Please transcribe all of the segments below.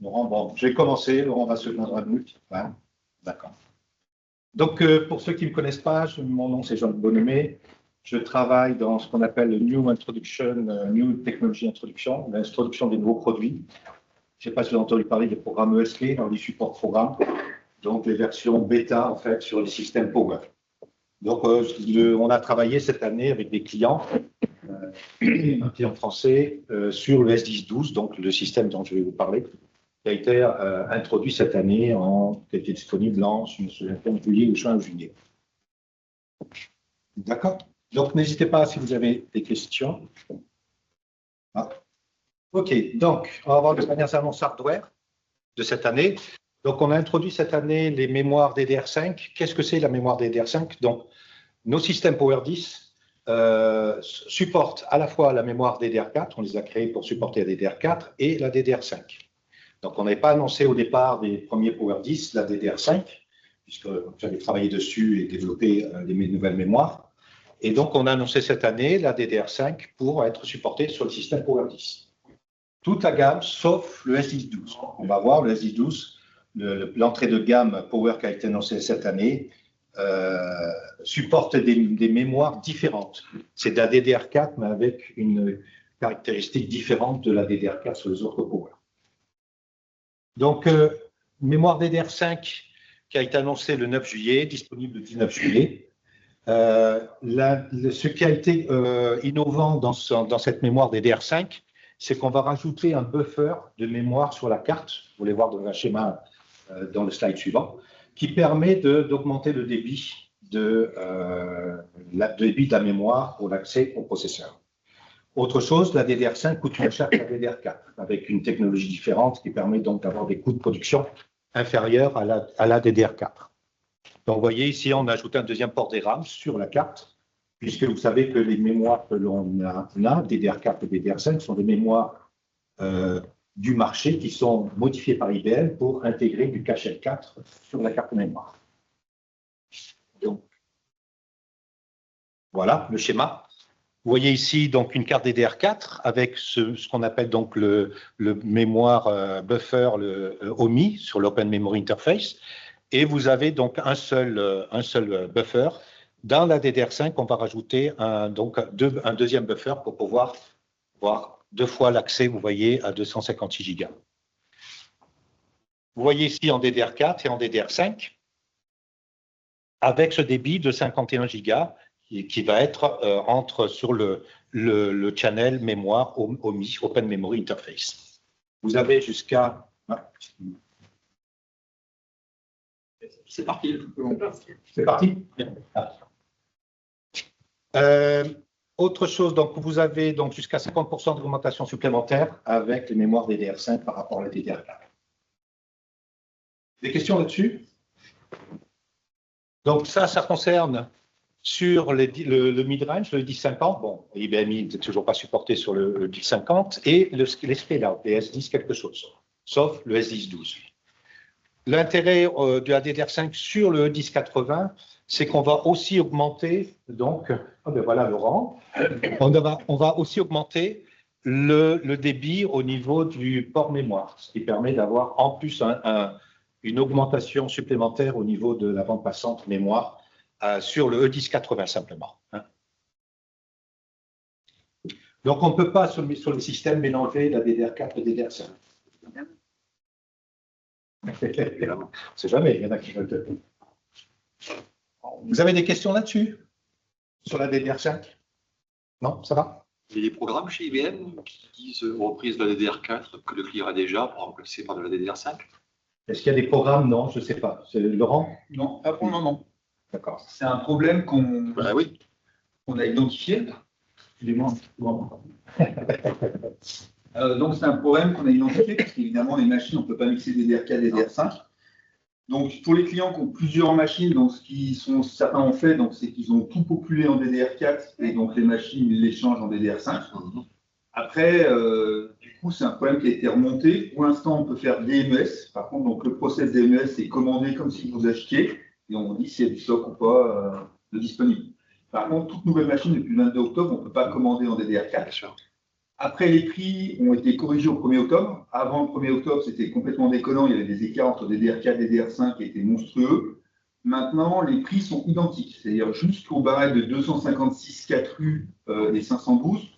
Laurent, bon, je vais commencer. Laurent va se joindre à nous. Ouais, d'accord. Donc, pour ceux qui ne me connaissent pas, mon nom c'est Jean Bonhomé. Je travaille dans ce qu'on appelle le New Introduction, New Technology Introduction, l'introduction des nouveaux produits. Je ne sais pas si vous avez entendu parler des programmes ESP, dans les supports programmes, donc les versions bêta en fait sur les systèmes Power. Donc, on a travaillé cette année avec des clients, un client français, sur le S10-12, donc le système dont je vais vous parler, qui a été introduit cette année, qui a été disponible en juillet ou juin ou juillet. D'accord. Donc, n'hésitez pas si vous avez des questions. Ah. OK, donc, on va voir les dernières annonces hardware de cette année. Donc, on a introduit cette année les mémoires DDR5. Qu'est-ce que c'est la mémoire DDR5? Donc, nos systèmes PowerDIS supportent à la fois la mémoire DDR4, on les a créés pour supporter la DDR4 et la DDR5. Donc, on n'avait pas annoncé au départ des premiers PowerDIS la DDR5, puisque j'avais travaillé dessus et développé les nouvelles mémoires. Et donc, on a annoncé cette année la DDR5 pour être supportée sur le système PowerDIS. Toute la gamme, sauf le S10-12. On va voir le S10-12, l'entrée de gamme Power qui a été annoncée cette année, supporte des mémoires différentes. C'est de la DDR4, mais avec une caractéristique différente de la DDR4 sur les autres Power. Donc, mémoire DDR5 qui a été annoncée le 9 juillet, disponible le 19 juillet. Ce qui a été innovant dans cette mémoire DDR5, c'est qu'on va rajouter un buffer de mémoire sur la carte, vous allez voir dans un schéma dans le slide suivant, qui permet d'augmenter le débit de la mémoire pour l'accès au processeur. Autre chose, la DDR5 coûte moins cher que la DDR4, avec une technologie différente qui permet donc d'avoir des coûts de production inférieurs à la DDR4. Donc, vous voyez ici, on a ajouté un deuxième port DRAM sur la carte, puisque vous savez que les mémoires que l'on a, DDR4 et DDR5, sont des mémoires du marché qui sont modifiées par IBM pour intégrer du cache L4 sur la carte mémoire. Donc, voilà le schéma. Vous voyez ici donc une carte DDR4 avec ce qu'on appelle donc le mémoire buffer, le OMI, sur l'Open Memory Interface. Et vous avez donc un seul buffer. Dans la DDR5, on va rajouter un deuxième buffer pour pouvoir voir deux fois l'accès, vous voyez, à 256 gigas. Vous voyez ici en DDR4 et en DDR5, avec ce débit de 51 gigas qui va être sur le channel mémoire OMI, Open Memory Interface. Vous avez jusqu'à... C'est parti. C'est parti. Autre chose, donc vous avez donc jusqu'à 50% d'augmentation supplémentaire avec les mémoires DDR5 par rapport à la DDR4. Des questions là-dessus? Donc ça concerne sur le mid-range, le 1050. Bon, IBM n'est toujours pas supporté sur le 1050 et les scale-out, les S10 quelque chose, sauf le S10-12. L'intérêt de la DDR5 sur le 1080, c'est qu'on va aussi augmenter, donc, voilà Laurent, on va aussi augmenter le débit au niveau du port mémoire, ce qui permet d'avoir en plus une augmentation supplémentaire au niveau de la bande passante mémoire sur le E1080 simplement. Donc on ne peut pas sur le système mélanger la DDR4 et la DDR5. C'est jamais, il y en a qui veulent. Vous avez des questions là-dessus? Sur la DDR5? Non, ça va? Il y a des programmes chez IBM qui disent reprise de la DDR4 que le client a déjà pour remplacer par de la DDR5? Est-ce qu'il y a des programmes? Non, je ne sais pas. C'est Laurent? Non, pas pour le moment. D'accord. C'est un problème qu'on a identifié. Excusez-moi. Donc, c'est un problème qu'on a identifié parce qu'évidemment, les machines, on ne peut pas mixer DDR4 et DDR5. Donc, pour les clients qui ont plusieurs machines, donc certains ont fait, donc c'est qu'ils ont tout populé en DDR4 et donc les machines, ils les changent en DDR5. Après, du coup, c'est un problème qui a été remonté. Pour l'instant, on peut faire DMES. Par contre, donc, le process DMES est commandé comme si vous achetiez et on dit s'il y a du stock ou pas de disponible. Par contre, toute nouvelle machine depuis le 22 octobre, on ne peut pas commander en DDR4. Après, les prix ont été corrigés au 1er octobre. Avant le 1er octobre, c'était complètement déconnant. Il y avait des écarts entre DDR4 et DDR5 qui étaient monstrueux. Maintenant, les prix sont identiques. C'est-à-dire jusqu'au barrel de 256 4U et 512,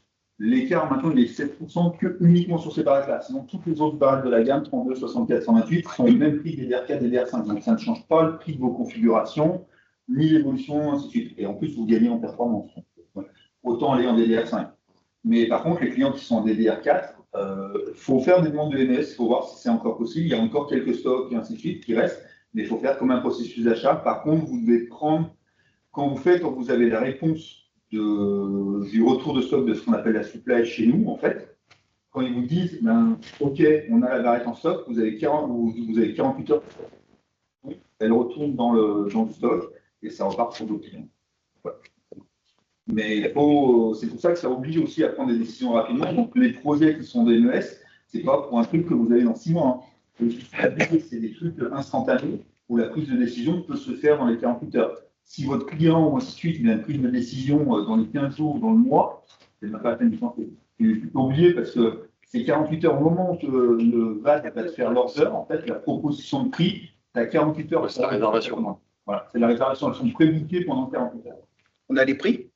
l'écart maintenant il est 7% que uniquement sur ces barrettes-là. Sinon, toutes les autres barrettes de la gamme 32, 64, 128 sont le même prix que DDR4 et DDR5. Donc ça ne change pas le prix de vos configurations, ni l'évolution, ainsi de suite. Et en plus, vous gagnez en performance. Autant aller en DDR5. Mais par contre, les clients qui sont en DDR4, il faut faire des demandes de MES, il faut voir si c'est encore possible. Il y a encore quelques stocks et ainsi de suite qui restent, mais il faut faire comme un processus d'achat. Par contre, vous devez prendre, quand vous avez la réponse du retour de stock de ce qu'on appelle la supply chez nous, en fait, quand ils vous disent, ben, OK, on a la barrette en stock, vous avez 48 heures, elle retourne dans le stock et ça repart pour d'autres clients. Voilà. Mais c'est pour ça que ça oblige aussi à prendre des décisions rapidement. Donc les projets qui sont des MES, c'est pas pour un truc que vous avez dans 6 mois. Hein. C'est des trucs instantanés où la prise de décision peut se faire dans les 48 heures. Si votre client ou ainsi de suite, il a une prise de décision dans les 15 jours ou dans le mois, c'est même pas la peine de penser. Il faut oublier parce que c'est 48 heures au moment où le VAT va te faire l'order, en fait, la proposition de prix, tu as 48 heures. C'est la réservation. Voilà, c'est la réservation. Elles sont pré-bookées pendant 48 heures. On a les prix?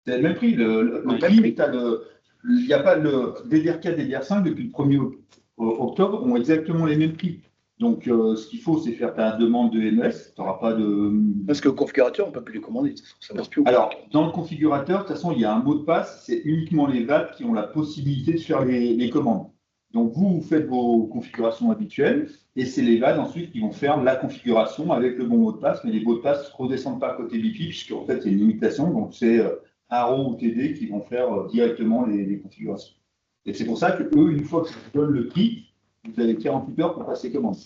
C'est le même prix. Le prix, il n'y a pas le DDR4 et DDR5 depuis le 1er octobre ont exactement les mêmes prix. Donc, ce qu'il faut, c'est faire ta demande de MES. Tu n'auras pas de. Parce que le configurateur, on ne peut plus les commander. Ça passe plus. Alors, dans le configurateur, de toute façon, il y a un mot de passe. C'est uniquement les VAT qui ont la possibilité de faire les commandes. Donc, vous faites vos configurations habituelles et c'est les VAT ensuite qui vont faire la configuration avec le bon mot de passe. Mais les mots de passe ne redescendent pas côté BIP puisqu'en fait, c'est une limitation. Donc, c'est Arrow ou TD qui vont faire directement les configurations. Et c'est pour ça que eux, une fois que je vous donne le prix, vous avez 48 heures pour passer commande.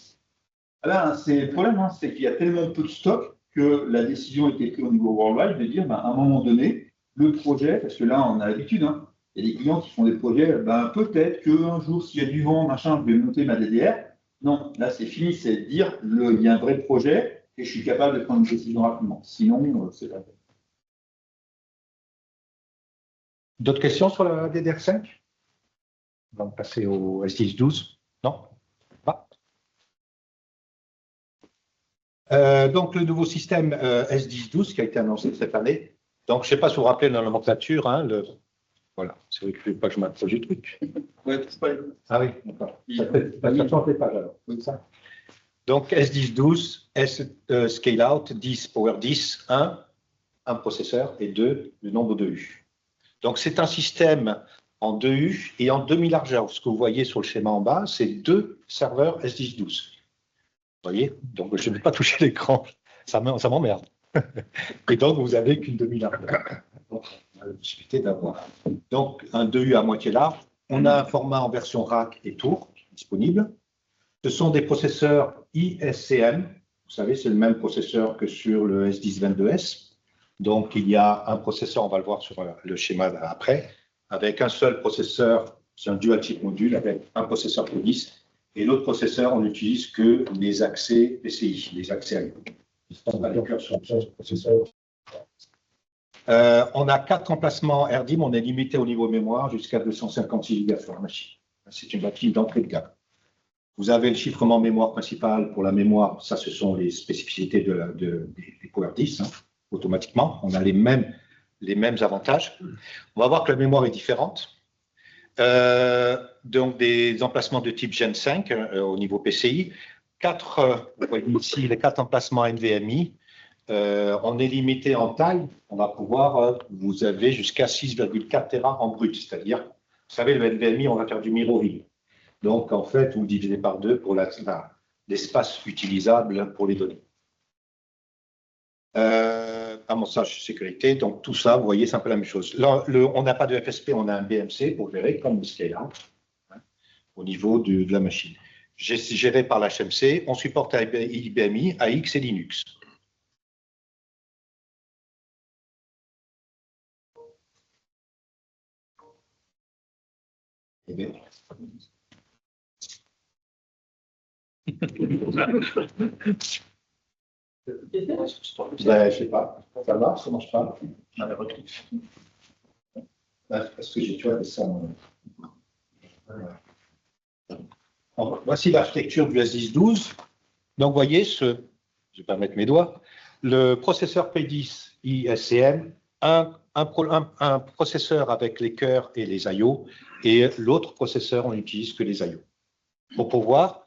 Là, c'est le problème, hein, c'est qu'il y a tellement peu de stock que la décision a été prise au niveau worldwide de dire, à un moment donné, le projet, parce que là, on a l'habitude, hein, il y a des clients qui font des projets, peut-être qu'un jour, s'il y a du vent, machin, je vais monter ma DDR. Non, là, c'est fini, c'est de dire, il y a un vrai projet et je suis capable de prendre une décision rapidement. Sinon, c'est pas vrai. D'autres questions sur la DDR5? On va passer au S10-12. Non? Donc, le nouveau système S10-12 qui a été annoncé cette année. Donc, je ne sais pas si vous vous rappelez de la nomenclature. Hein, voilà, c'est vrai que je ne veux pas que je m'approche du truc. Ouais, ah oui, d'accord. Ça change les pages alors. Ça. Donc, S10-12, Scale-out, 10, Power 10, 1, un processeur et 2, le nombre de U. Donc, c'est un système en 2 U et en demi-largeur. Ce que vous voyez sur le schéma en bas, c'est 2 serveurs S10-12. Vous voyez? Donc, je ne vais pas toucher l'écran. Ça m'emmerde. Et donc, vous n'avez qu'une demi-largeur. Donc, on a la possibilité d'avoir. Donc, un 2U à moitié large. On a un format en version rack et tour disponible. Ce sont des processeurs ISCM. Vous savez, c'est le même processeur que sur le S10-22S. Donc, il y a un processeur, on va le voir sur le schéma après, avec un seul processeur, c'est un dual chip module avec un processeur pour 10, et l'autre processeur, on n'utilise que les accès PCI, les accès I/O. On a 4 emplacements RDIMM, on est limité au niveau mémoire jusqu'à 256 Go sur la machine. C'est une batterie d'entrée de gamme. Vous avez le chiffrement mémoire principal pour la mémoire, ça ce sont les spécificités des Power 10. Hein. Automatiquement, on a les mêmes avantages. On va voir que la mémoire est différente. Donc, des emplacements de type Gen 5 au niveau PCI. Vous voyez ici les 4 emplacements NVMe. On est limité en taille. On va pouvoir, vous avez jusqu'à 6,4 Tera en brut. C'est-à-dire, vous savez, le NVMe, on va faire du miroville. Donc, en fait, vous divisez par 2 pour l'espace utilisable pour les données. Amorçage sécurité, donc tout ça, vous voyez, c'est un peu la même chose. Là, on n'a pas de FSP, on a un BMC pour gérer comme le scale-out au niveau de la machine. C'est géré par l'HMC, on supporte IBMI, AX et Linux. Eh bien. Je sais pas, ça marche, ça marche pas. Parce que j'ai tué ça. Voici l'architecture du S10-12. Donc, vous voyez, je ne vais pas mettre mes doigts, le processeur P10 ISCM, un processeur avec les cœurs et les I/O, et l'autre processeur, on n'utilise que les I/O, pour pouvoir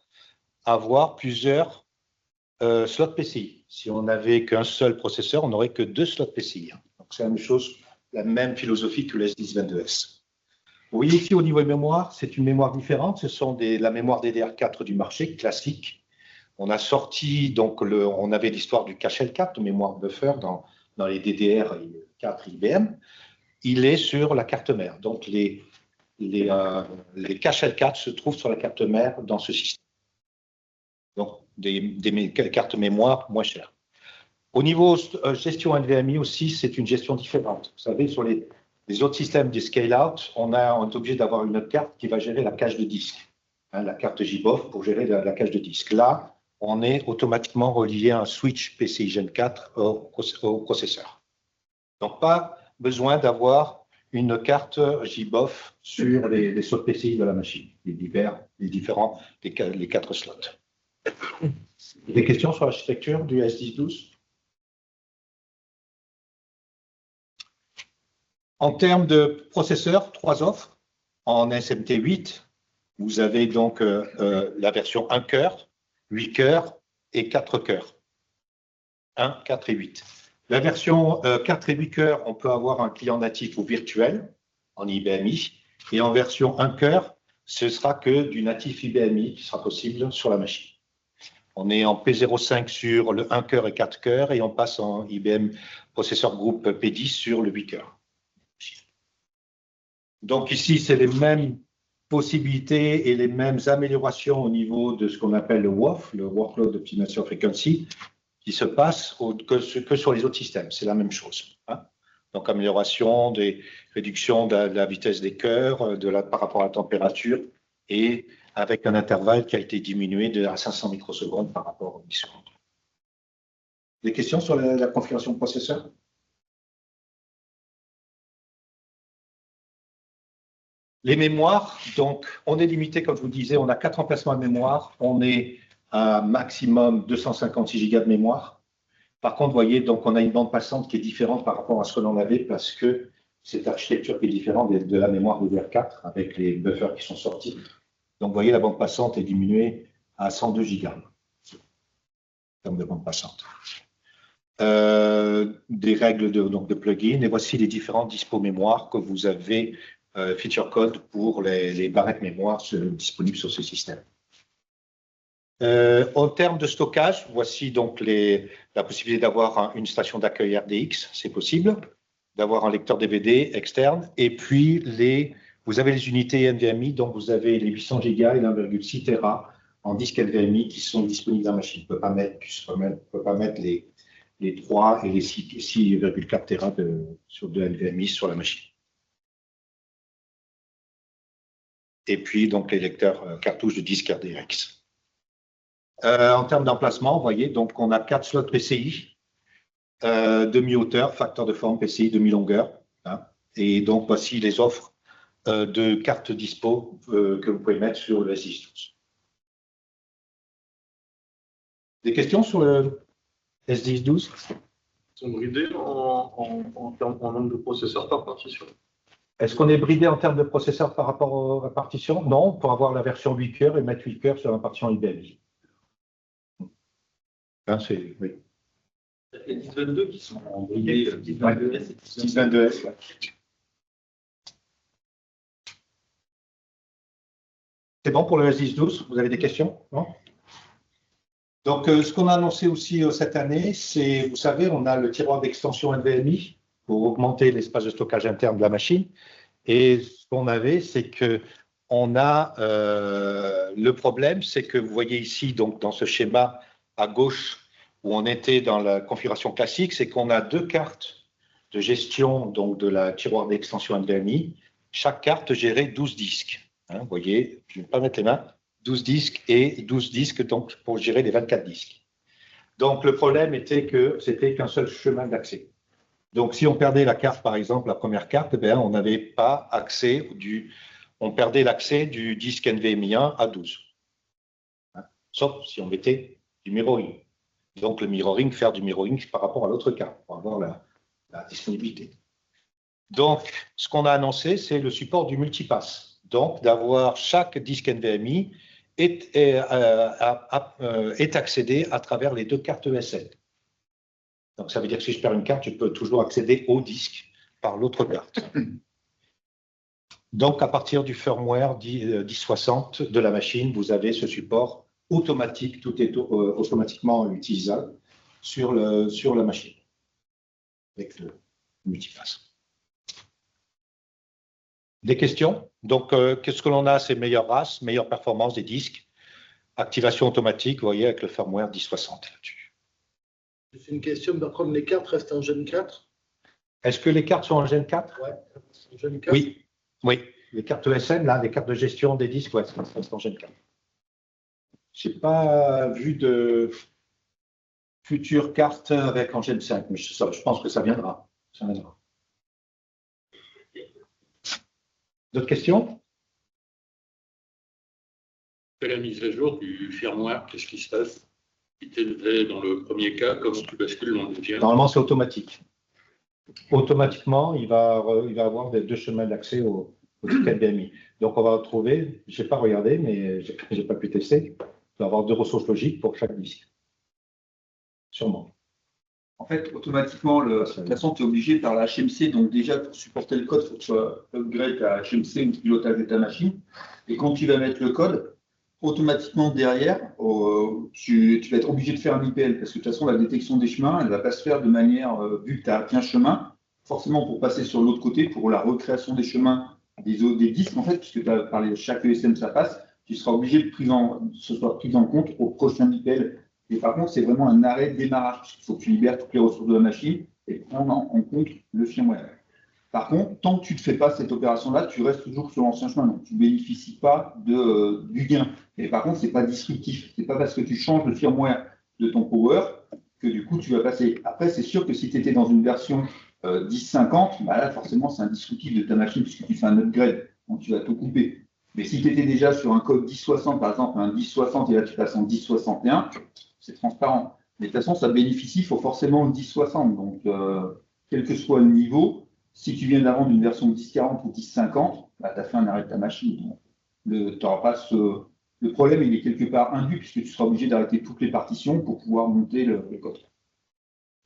avoir plusieurs slots PCI. Si on n'avait qu'un seul processeur, on n'aurait que 2 slots PCI. Donc, c'est la même chose, la même philosophie que le S10-22S. Vous voyez ici, au niveau mémoire, c'est une mémoire différente. Ce sont la mémoire DDR4 du marché, classique. On a sorti, donc, on avait l'histoire du cache L4, de mémoire buffer, dans les DDR4 IBM. Il est sur la carte mère. Donc, les cache L4 se trouvent sur la carte mère dans ce système. Donc, des cartes mémoire moins chères. Au niveau gestion NVMe aussi, c'est une gestion différente. Vous savez, sur les autres systèmes de scale-out, on est obligé d'avoir une autre carte qui va gérer la cache de disque. La carte JBOF pour gérer la cache de disque. Là, on est automatiquement relié à un switch PCI Gen 4 au processeur. Donc, pas besoin d'avoir une carte JBOF sur les slots PCI de la machine, les 4 slots. Des questions sur l'architecture du S10-12? En termes de processeurs, 3 offres. En SMT8, vous avez donc la version 1 cœur, 8 cœurs et 4 cœurs. 1, 4 et 8. La version 4 et 8 cœurs, on peut avoir un client natif ou virtuel en IBMI. Et en version 1 cœur, ce sera que du natif IBMI qui sera possible sur la machine. On est en P05 sur le 1 cœur et 4 cœurs et on passe en IBM processeur groupe P10 sur le 8 cœurs. Donc ici, c'est les mêmes possibilités et les mêmes améliorations au niveau de ce qu'on appelle le WOF, le Workload Optimization Frequency, qui se passe que sur les autres systèmes. C'est la même chose. Donc amélioration, des réductions de la vitesse des cœurs, par rapport à la température, et avec un intervalle qui a été diminué à 500 microsecondes par rapport aux millisecondes. Des questions sur la configuration de processeur? Les mémoires, donc, on est limité, comme je vous disais, on a 4 emplacements de mémoire, on est à maximum 256 Go de mémoire. Par contre, vous voyez, donc, on a une bande passante qui est différente par rapport à ce que l'on avait parce que cette architecture qui est différente de la mémoire DDR4 avec les buffers qui sont sortis. Donc, vous voyez, la bande passante est diminuée à 102 Go en termes de bande passante. Des règles de plugin, et voici les différents dispos mémoire que vous avez feature code pour les barrettes mémoire disponibles sur ce système. En termes de stockage, voici donc la possibilité d'avoir une station d'accueil RDX, c'est possible, d'avoir un lecteur DVD externe, et puis vous avez les unités NVMe, donc vous avez les 800 Go et 1,6 Tera en disque NVMe qui sont disponibles dans la machine. On ne peut pas mettre les 3 et les 6,4 Tera de NVMe sur la machine. Et puis, donc, les lecteurs cartouches de disque RDX. En termes d'emplacement, vous voyez, donc, on a 4 slots PCI, demi-hauteur, facteur de forme PCI, demi-longueur. Et donc, voici les offres de cartes dispo que vous pouvez mettre sur le S10-12. Des questions sur le S10-12? Ils sont bridés en nombre de processeurs par partition. Est-ce qu'on est bridé en termes de processeurs par rapport à la partition? Non, pour avoir la version 8 cœurs et mettre 8 cœurs sur la partition IBM. Oui. Les 1022 qui sont bridés, 1022S et 1022S. Ouais. C'est bon pour le S10-12? Vous avez des questions? Non? Donc, ce qu'on a annoncé aussi cette année, c'est, vous savez, on a le tiroir d'extension NVMe pour augmenter l'espace de stockage interne de la machine. Et ce qu'on avait, c'est que on a le problème, c'est que vous voyez ici, donc dans ce schéma à gauche, où on était dans la configuration classique, c'est qu'on a 2 cartes de gestion donc de la tiroir d'extension NVMe. Chaque carte gérait 12 disques. Vous voyez, je ne vais pas mettre les mains, 12 disques et 12 disques donc, pour gérer les 24 disques. Donc, le problème était que c'était qu'un seul chemin d'accès. Donc, si on perdait la carte, par exemple, la première carte, on n'avait pas accès on perdait l'accès du disque NVMe 1 à 12. Sauf si on mettait du mirroring. Donc, le mirroring, faire du mirroring par rapport à l'autre carte, pour avoir la disponibilité. Donc, ce qu'on a annoncé, c'est le support du multipass. Donc, d'avoir chaque disque NVMe est accédé à travers les 2 cartes ESL. Donc, ça veut dire que si je perds une carte, je peux toujours accéder au disque par l'autre carte. Donc, à partir du firmware 1060 de la machine, vous avez ce support automatique, tout est automatiquement utilisable sur la machine, avec le multipass. Des questions? Donc, qu'est-ce que l'on a? C'est meilleure race, meilleure performance des disques, activation automatique, vous voyez, avec le firmware 1060 là-dessus. C'est une question, Bertrand, les cartes restent en Gen 4? Est-ce que les cartes sont en Gen 4? Ouais, en Gen 4. Oui, oui. Les cartes ESM, là, les cartes de gestion des disques, ouais, c'est en Gen 4. Je n'ai pas vu de futures cartes avec en Gen 5, mais je pense que ça viendra. Ça viendra. D'autres questions? La mise à jour du firmware, qu'est-ce qui se passe? Si tu étais dans le premier cas, comment tu bascules dans le deuxième? Normalement, c'est automatique. Automatiquement, il va avoir 2 chemins d'accès au disque NVMe. Donc, on va trouver, je n'ai pas regardé, mais je n'ai pas pu tester, il va avoir 2 ressources logiques pour chaque disque. Sûrement. En fait, automatiquement, de toute façon, tu es obligé par la HMC. Donc, déjà, pour supporter le code, il faut que tu upgrades ta HMC ou le pilotage de ta machine. Et quand tu vas mettre le code, automatiquement derrière, tu vas être obligé de faire un IPL. Parce que de toute façon, la détection des chemins, elle ne va pas se faire de manière, vu que tu as qu'un chemin, forcément pour passer sur l'autre côté, pour la recréation des chemins des disques, en fait, puisque tu as parlé de chaque ESM, ça passe, tu seras obligé de ce soit pris en compte au prochain IPL. Et par contre, c'est vraiment un arrêt de démarrage, puisqu'il faut que tu libères toutes les ressources de la machine et prendre en compte le firmware. Par contre, tant que tu ne fais pas cette opération-là, tu restes toujours sur l'ancien chemin. Donc, tu ne bénéficies pas du gain. Et par contre, ce n'est pas disruptif. Ce n'est pas parce que tu changes le firmware de ton power que du coup, tu vas passer. Après, c'est sûr que si tu étais dans une version 1050, bah là, forcément, c'est un disruptif de ta machine puisque tu fais un upgrade. Donc, tu vas tout couper. Mais si tu étais déjà sur un code 1060, par exemple, un 1060 et là, tu passes en 1061, c'est transparent. Mais de toute façon, ça bénéficie, il faut forcément le 1060. Donc, quel que soit le niveau, si tu viens d'avant d'une version 1040 ou 1050, bah, tu as fait un arrêt de ta machine. Le problème, il est quelque part induit, puisque tu seras obligé d'arrêter toutes les partitions pour pouvoir monter le code.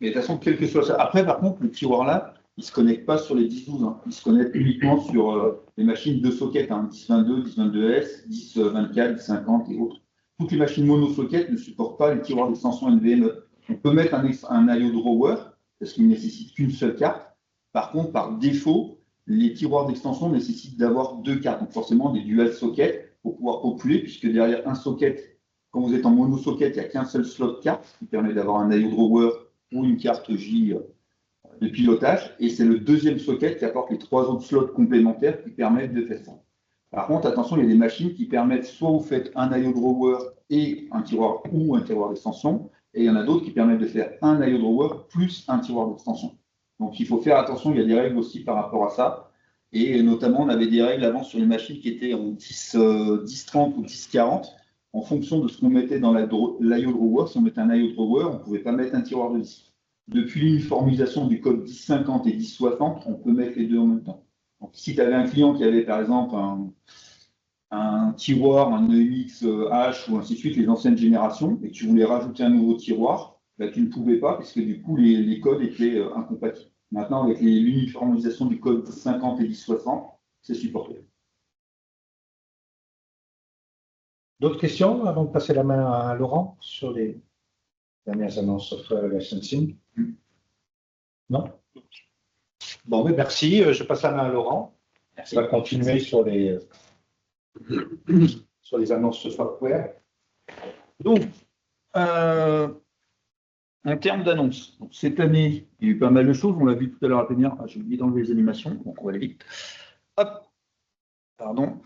Mais de toute façon, quel que soit ça. Après, par contre, le tiroir là, il ne se connecte pas sur les 1012. Hein. Il se connecte uniquement sur les machines de socket, hein, 1022, 1022S, 1024, 1050 et autres. Toutes les machines mono-socket ne supportent pas les tiroirs d'extension NVMe. On peut mettre un IO drawer, parce qu'il ne nécessite qu'une seule carte. Par contre, par défaut, les tiroirs d'extension nécessitent d'avoir 2 cartes. Donc forcément, des dual sockets pour pouvoir populer, puisque derrière un socket, quand vous êtes en mono-socket, il n'y a qu'un seul slot carte qui permet d'avoir un IO drawer ou une carte J de pilotage. Et c'est le deuxième socket qui apporte les 3 autres slots complémentaires qui permettent de faire ça. Par contre, attention, il y a des machines qui permettent soit vous faites un IO drawer et un tiroir ou un tiroir d'extension, et il y en a d'autres qui permettent de faire un IO drawer plus un tiroir d'extension. Donc il faut faire attention, il y a des règles aussi par rapport à ça. Et notamment, on avait des règles avant sur les machines qui étaient en 1030 ou 1040. En fonction de ce qu'on mettait dans l'IO drawer, si on mettait un IO drawer, on ne pouvait pas mettre un tiroir de disque. Depuis l'uniformisation du code 1050 et 1060, on peut mettre les deux en même temps. Donc, si tu avais un client qui avait par exemple un tiroir, un EMX H ou ainsi de suite, les anciennes générations, et que tu voulais rajouter un nouveau tiroir, bah, tu ne pouvais pas, puisque du coup, les codes étaient incompatibles. Maintenant, avec l'uniformisation du code 50 et 1060, c'est supporté. D'autres questions avant de passer la main à Laurent sur les dernières annonces software licensing? Non? Bon, mais merci. Je passe la main à Laurent. Merci. On va continuer sur les annonces software. Donc, en termes d'annonces, cette année, il y a eu pas mal de choses. On l'a vu tout à l'heure à venir. J'ai oublié d'enlever les animations, donc on va aller vite. Hop, pardon.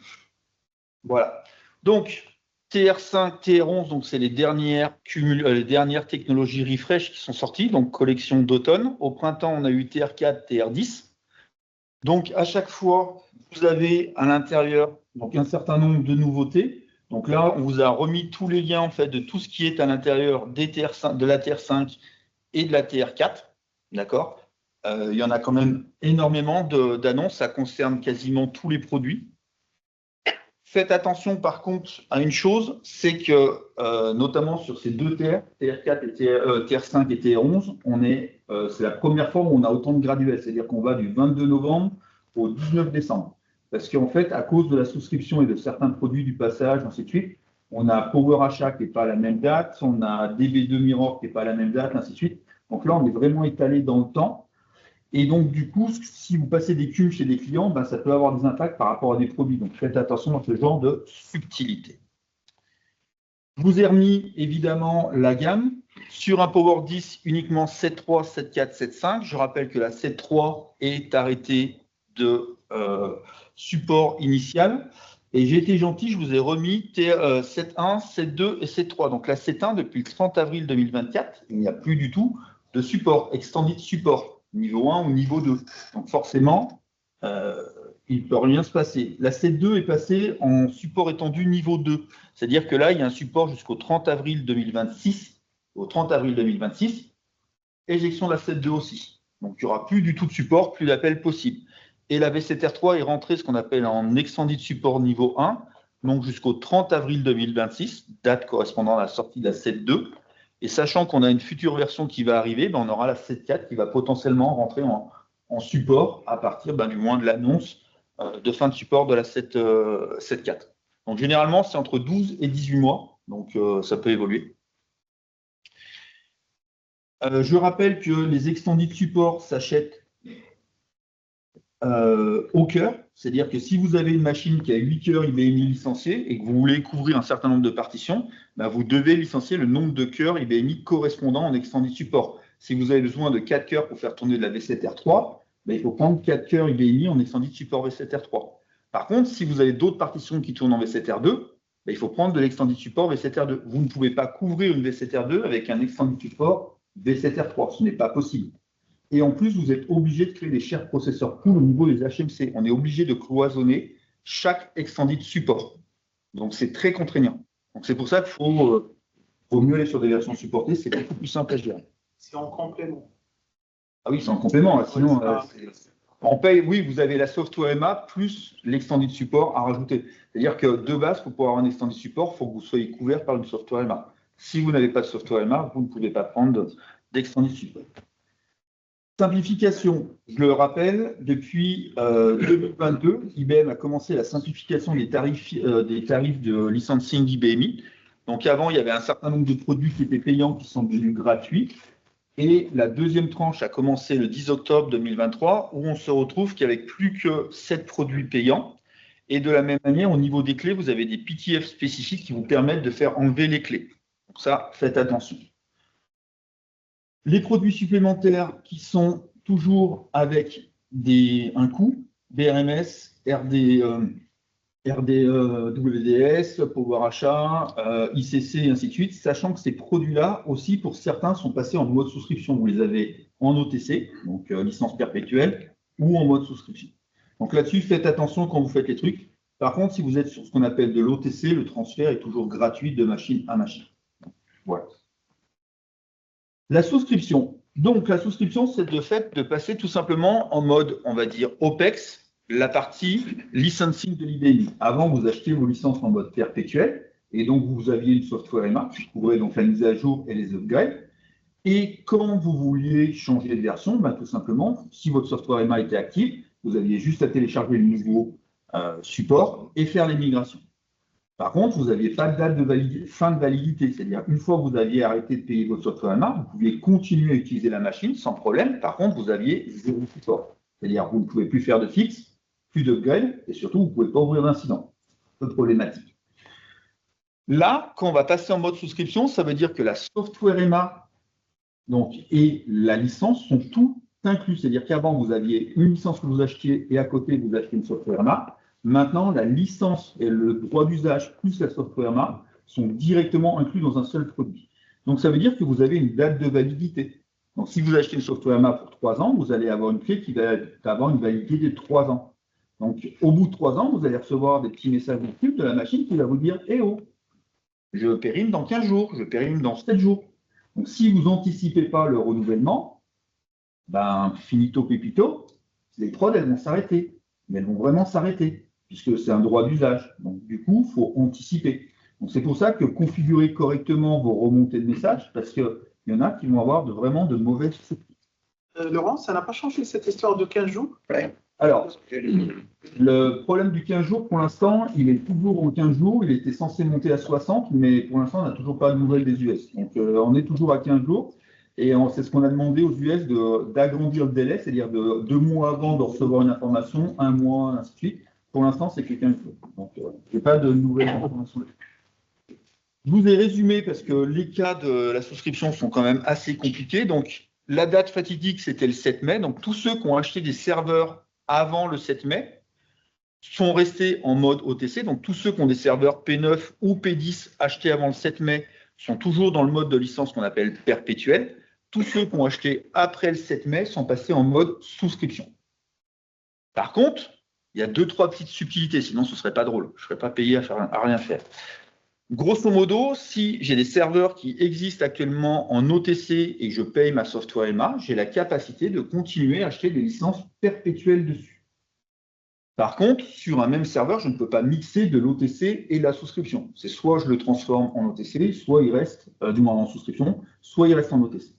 Voilà. Donc, TR5, TR11, donc c'est les dernières technologies refresh qui sont sorties, donc collection d'automne. Au printemps, on a eu TR4, TR10. Donc, à chaque fois, vous avez à l'intérieur donc un certain nombre de nouveautés. Donc là, on vous a remis tous les liens en fait, de tout ce qui est à l'intérieur des TR5, de la TR5 et de la TR4. D'accord? Il y en a quand même énormément d'annonces. Ça concerne quasiment tous les produits. Faites attention par contre à une chose, c'est que notamment sur ces deux TR, TR4 et TR5 et TR11, c'est la première fois où on a autant de graduels, c'est-à-dire qu'on va du 22 novembre au 19 décembre. Parce qu'en fait, à cause de la souscription et de certains produits du passage, ainsi de suite, on a Power Achat qui n'est pas à la même date, on a DB2 Mirror qui n'est pas à la même date, ainsi de suite. Donc là, on est vraiment étalé dans le temps. Et donc, du coup, si vous passez des cubes chez des clients, ben, ça peut avoir des impacts par rapport à des produits. Donc, faites attention à ce genre de subtilité. Je vous ai remis évidemment la gamme. Sur un Power 10, uniquement 7.3, 7.4, 7.5. Je rappelle que la 7.3 est arrêtée de support initial. Et j'ai été gentil, je vous ai remis 7.1, 7.2 et 7.3. Donc, la 7.1, depuis le 30 avril 2024, il n'y a plus du tout de support, extended support. Niveau 1 ou niveau 2. Donc forcément, il ne peut rien se passer. La 7.2 est passée en support étendu niveau 2. C'est-à-dire que là, il y a un support jusqu'au 30 avril 2026. Au 30 avril 2026, éjection de la 7.2 aussi. Donc il n'y aura plus du tout de support, plus d'appel possible. Et la V7R3 est rentrée ce qu'on appelle en extended support niveau 1, donc jusqu'au 30 avril 2026, date correspondant à la sortie de la 7.2. Et sachant qu'on a une future version qui va arriver, ben on aura la 7.4 qui va potentiellement rentrer en support à partir du moins de l'annonce de fin de support de la 7.4. Donc généralement, c'est entre 12 et 18 mois, donc ça peut évoluer. Je rappelle que les extended support s'achètent au cœur, c'est-à-dire que si vous avez une machine qui a 8 cœurs IBMI licenciés et que vous voulez couvrir un certain nombre de partitions, ben vous devez licencier le nombre de cœurs IBMI correspondant en extended support. Si vous avez besoin de 4 cœurs pour faire tourner de la V7R3, ben il faut prendre 4 cœurs IBMI en extended support V7R3. Par contre, si vous avez d'autres partitions qui tournent en V7R2, ben il faut prendre de l'extended support V7R2. Vous ne pouvez pas couvrir une V7R2 avec un extended support V7R3, ce n'est pas possible. Et en plus, vous êtes obligé de créer des shared processor pools au niveau des HMC. On est obligé de cloisonner chaque extended support. Donc, c'est très contraignant. Donc, c'est pour ça qu'il faut mieux aller sur des versions supportées. C'est beaucoup plus simple à gérer. C'est en complément. Ah oui, c'est en complément. Sinon, on paye, oui, vous avez la software MA plus l'extended support à rajouter. C'est-à-dire que de base, pour pouvoir avoir un extended support, il faut que vous soyez couvert par une software MA. Si vous n'avez pas de software MA, vous ne pouvez pas prendre d'extended support. Simplification, je le rappelle, depuis 2022, IBM a commencé la simplification des tarifs de licensing IBMI. Donc avant, il y avait un certain nombre de produits qui étaient payants qui sont devenus gratuits. Et la deuxième tranche a commencé le 10 octobre 2023, où on se retrouve qu'avec plus que 7 produits payants. Et de la même manière, au niveau des clés, vous avez des PTF spécifiques qui vous permettent de faire enlever les clés. Donc ça, faites attention. Les produits supplémentaires qui sont toujours avec un coût, BRMS, WDS, Power Achat, ICC, et ainsi de suite, sachant que ces produits-là aussi, pour certains, sont passés en mode souscription. Vous les avez en OTC, donc licence perpétuelle, ou en mode souscription. Donc là-dessus, faites attention quand vous faites les trucs. Par contre, si vous êtes sur ce qu'on appelle de l'OTC, le transfert est toujours gratuit de machine à machine. Voilà. La souscription. Donc, la souscription, c'est le fait de passer tout simplement en mode, on va dire, OPEX, la partie licensing de l'IBMI. Avant, vous achetiez vos licences en mode perpétuel, et donc vous aviez une software MA qui couvrait donc la mise à jour et les upgrades. Et quand vous vouliez changer de version, ben, tout simplement, si votre software MA était active, vous aviez juste à télécharger le nouveau support et faire les migrations. Par contre, vous n'aviez pas de date de fin de validité, c'est-à-dire une fois que vous aviez arrêté de payer votre software MA, vous pouviez continuer à utiliser la machine sans problème. Par contre, vous aviez zéro support, c'est-à-dire vous ne pouvez plus faire de fixe, plus d'upgrade, et surtout, vous ne pouvez pas ouvrir d'incident. Peu problématique. Là, quand on va passer en mode souscription, ça veut dire que la software MA et la licence sont tout inclus. C'est-à-dire qu'avant, vous aviez une licence que vous achetiez et à côté, vous achetiez une software MA. Maintenant, la licence et le droit d'usage plus la software MA sont directement inclus dans un seul produit. Donc, ça veut dire que vous avez une date de validité. Donc, si vous achetez une Software-MA pour 3 ans, vous allez avoir une clé qui va avoir une validité de 3 ans. Donc, au bout de 3 ans, vous allez recevoir des petits messages de la machine qui va vous dire « Eh oh, je périme dans 15 jours, je périme dans 7 jours ». Donc, si vous n'anticipez pas le renouvellement, ben, finito pepito, les prods, elles vont s'arrêter. Mais elles vont vraiment s'arrêter, puisque c'est un droit d'usage. Donc, du coup, il faut anticiper. Donc, c'est pour ça que configurer correctement vos remontées de messages, parce qu'il y en a qui vont avoir vraiment de mauvaises surprises. Laurent, ça n'a pas changé cette histoire de 15 jours? Alors, le problème du 15 jours, pour l'instant, il est toujours en 15 jours. Il était censé monter à 60, mais pour l'instant, on n'a toujours pas de nouvelles des US. Donc, on est toujours à 15 jours. Et c'est ce qu'on a demandé aux US d'agrandir le délai, c'est-à-dire de 2 mois avant de recevoir une information, 1 mois, ainsi de suite. Pour l'instant, c'est que 15 jours. Donc, je n'ai pas de nouvelles informations. Je vous ai résumé parce que les cas de la souscription sont quand même assez compliqués. Donc, la date fatidique, c'était le 7 mai. Donc, tous ceux qui ont acheté des serveurs avant le 7 mai sont restés en mode OTC. Donc, tous ceux qui ont des serveurs P9 ou P10 achetés avant le 7 mai sont toujours dans le mode de licence qu'on appelle perpétuel. Tous ceux qui ont acheté après le 7 mai sont passés en mode souscription. Par contre, il y a 2-3 petites subtilités, sinon ce ne serait pas drôle. Je ne serais pas payé à rien faire. Grosso modo, si j'ai des serveurs qui existent actuellement en OTC et que je paye ma Software MA, j'ai la capacité de continuer à acheter des licences perpétuelles dessus. Par contre, sur un même serveur, je ne peux pas mixer de l'OTC et la souscription. C'est soit je le transforme en OTC, soit il reste, du moins en souscription, soit il reste en OTC.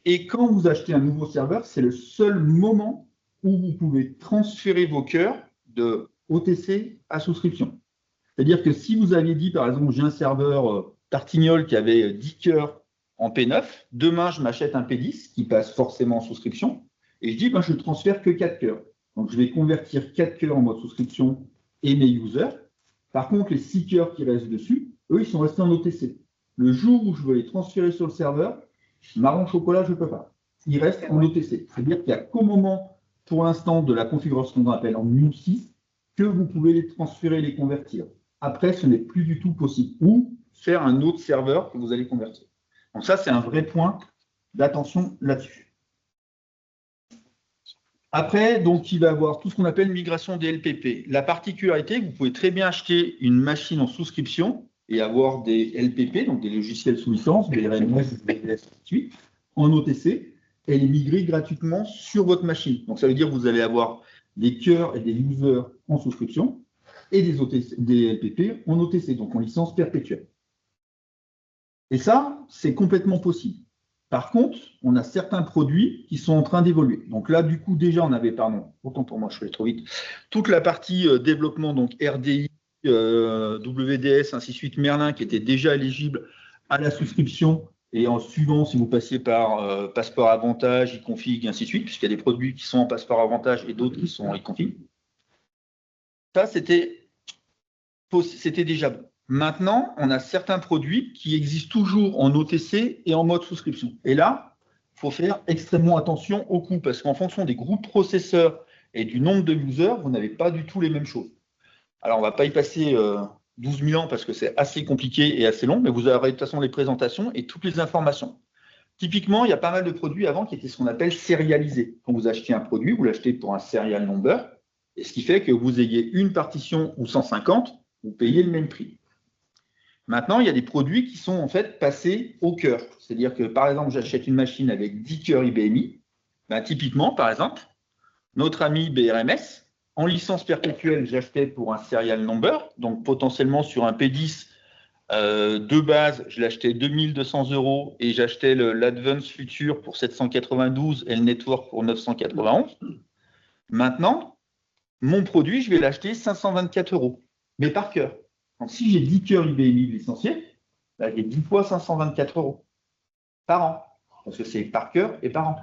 Et quand vous achetez un nouveau serveur, c'est le seul moment où vous pouvez transférer vos cœurs de OTC à souscription. C'est-à-dire que si vous aviez dit, par exemple, j'ai un serveur Tartignol qui avait 10 cœurs en P9, demain, je m'achète un P10 qui passe forcément en souscription, et je dis, ben, je ne transfère que 4 cœurs. Donc, je vais convertir 4 cœurs en mode souscription et mes users. Par contre, les 6 cœurs qui restent dessus, eux, ils sont restés en OTC. Le jour où je veux les transférer sur le serveur, marron chocolat, je ne peux pas. Ils restent en OTC. C'est-à-dire qu'il n'y a qu'au moment, pour l'instant, de la configuration qu'on appelle en MU6, que vous pouvez les transférer, les convertir. Après, ce n'est plus du tout possible. Ou faire un autre serveur que vous allez convertir. Donc ça, c'est un vrai point d'attention là-dessus. Après, donc, il va y avoir tout ce qu'on appelle migration des LPP. La particularité, vous pouvez très bien acheter une machine en souscription et avoir des LPP, donc des logiciels sous licence, des RMS, des S8, en OTC, et les migrer gratuitement sur votre machine. Donc, ça veut dire que vous allez avoir des cœurs et des users en souscription et des LPP en OTC, donc en licence perpétuelle. Et ça, c'est complètement possible. Par contre, on a certains produits qui sont en train d'évoluer. Donc là, du coup, déjà, on avait, autant pour moi, je fais trop vite, toute la partie développement, donc RDI, WDS, ainsi de suite, Merlin, qui était déjà éligible à la souscription, et en suivant, si vous passez par Passeport Avantage, e-config, ainsi de suite, puisqu'il y a des produits qui sont en Passeport Avantage et d'autres qui sont en e-config. Ça, c'était déjà bon. Maintenant, on a certains produits qui existent toujours en OTC et en mode souscription. Et là, il faut faire extrêmement attention au coût, parce qu'en fonction des groupes processeurs et du nombre de users, vous n'avez pas du tout les mêmes choses. Alors, on ne va pas y passer 12 000 ans parce que c'est assez compliqué et assez long, mais vous aurez de toute façon les présentations et toutes les informations. Typiquement, il y a pas mal de produits avant qui étaient ce qu'on appelle sérialisés. Quand vous achetez un produit, vous l'achetez pour un serial number, et ce qui fait que vous ayez une partition ou 150, vous payez le même prix. Maintenant, il y a des produits qui sont en fait passés au cœur. C'est-à-dire que, par exemple, j'achète une machine avec 10 cœurs IBMI. Ben, typiquement, par exemple, notre ami BRMS, en licence perpétuelle, j'achetais pour un serial number, donc potentiellement sur un P10 de base, je l'achetais 2200 € et j'achetais l'Advance Future pour 792 et le Network pour 991. Maintenant, mon produit, je vais l'acheter 524 €, mais par cœur. Donc, si j'ai 10 cœurs IBMI licenciés, là, j'ai 10 fois 524 € par an, parce que c'est par cœur et par an.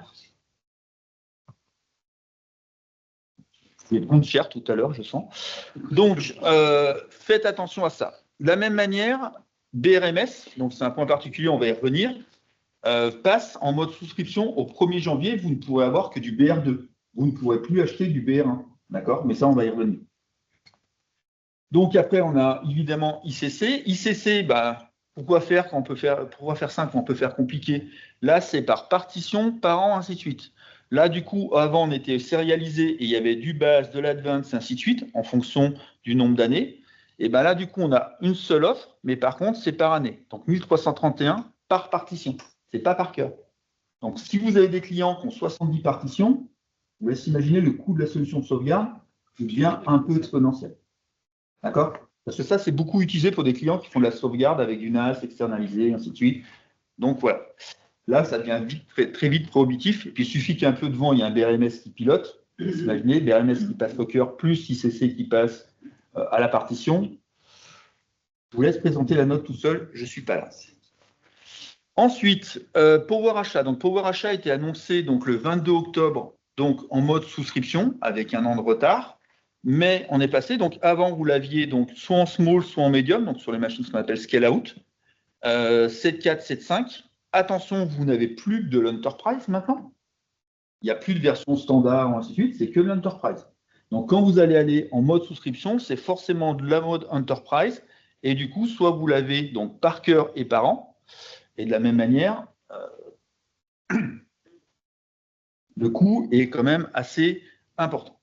Je vais prendre cher tout à l'heure, je sens. Donc, faites attention à ça. De la même manière, BRMS, donc c'est un point particulier, on va y revenir, passe en mode souscription au 1er janvier, vous ne pourrez avoir que du BR2. Vous ne pourrez plus acheter du BR1, d'accord? Mais ça, on va y revenir. Donc après, on a évidemment ICC. ICC, pourquoi faire simple quand on peut faire compliqué? Là, c'est par partition, par an, ainsi de suite. Là, du coup, avant, on était sérialisé et il y avait du base, de l'advance, ainsi de suite, en fonction du nombre d'années. Et bien là, du coup, on a une seule offre, mais par contre, c'est par année. Donc, 1331 par partition. Ce n'est pas par cœur. Donc, si vous avez des clients qui ont 70 partitions, vous laissez imaginer le coût de la solution de sauvegarde qui devient un peu exponentiel. D'accord? Parce que ça, c'est beaucoup utilisé pour des clients qui font de la sauvegarde avec du NAS externalisé, ainsi de suite. Donc, voilà. Là, ça devient vite, très vite prohibitif. Et puis, il suffit qu'un peu devant, il y ait un BRMS qui pilote. Imaginez, BRMS qui passe au cœur, plus ICC qui passe à la partition. Je vous laisse présenter la note tout seul, je ne suis pas là. Ensuite, Power Achat. Donc, Power Achat a été annoncé donc, le 22 octobre donc, en mode souscription, avec un an de retard. Mais on est passé, donc avant, vous l'aviez donc, soit en small, soit en medium, donc sur les machines qu'on appelle scale out. 7.4, 7.5. Attention, vous n'avez plus de l'Enterprise maintenant. Il n'y a plus de version standard, ainsi de suite, c'est que l'Enterprise. Donc, quand vous allez aller en mode souscription, c'est forcément de la mode Enterprise. Et du coup, soit vous l'avez donc par cœur et par an. Et de la même manière, le coût est quand même assez important.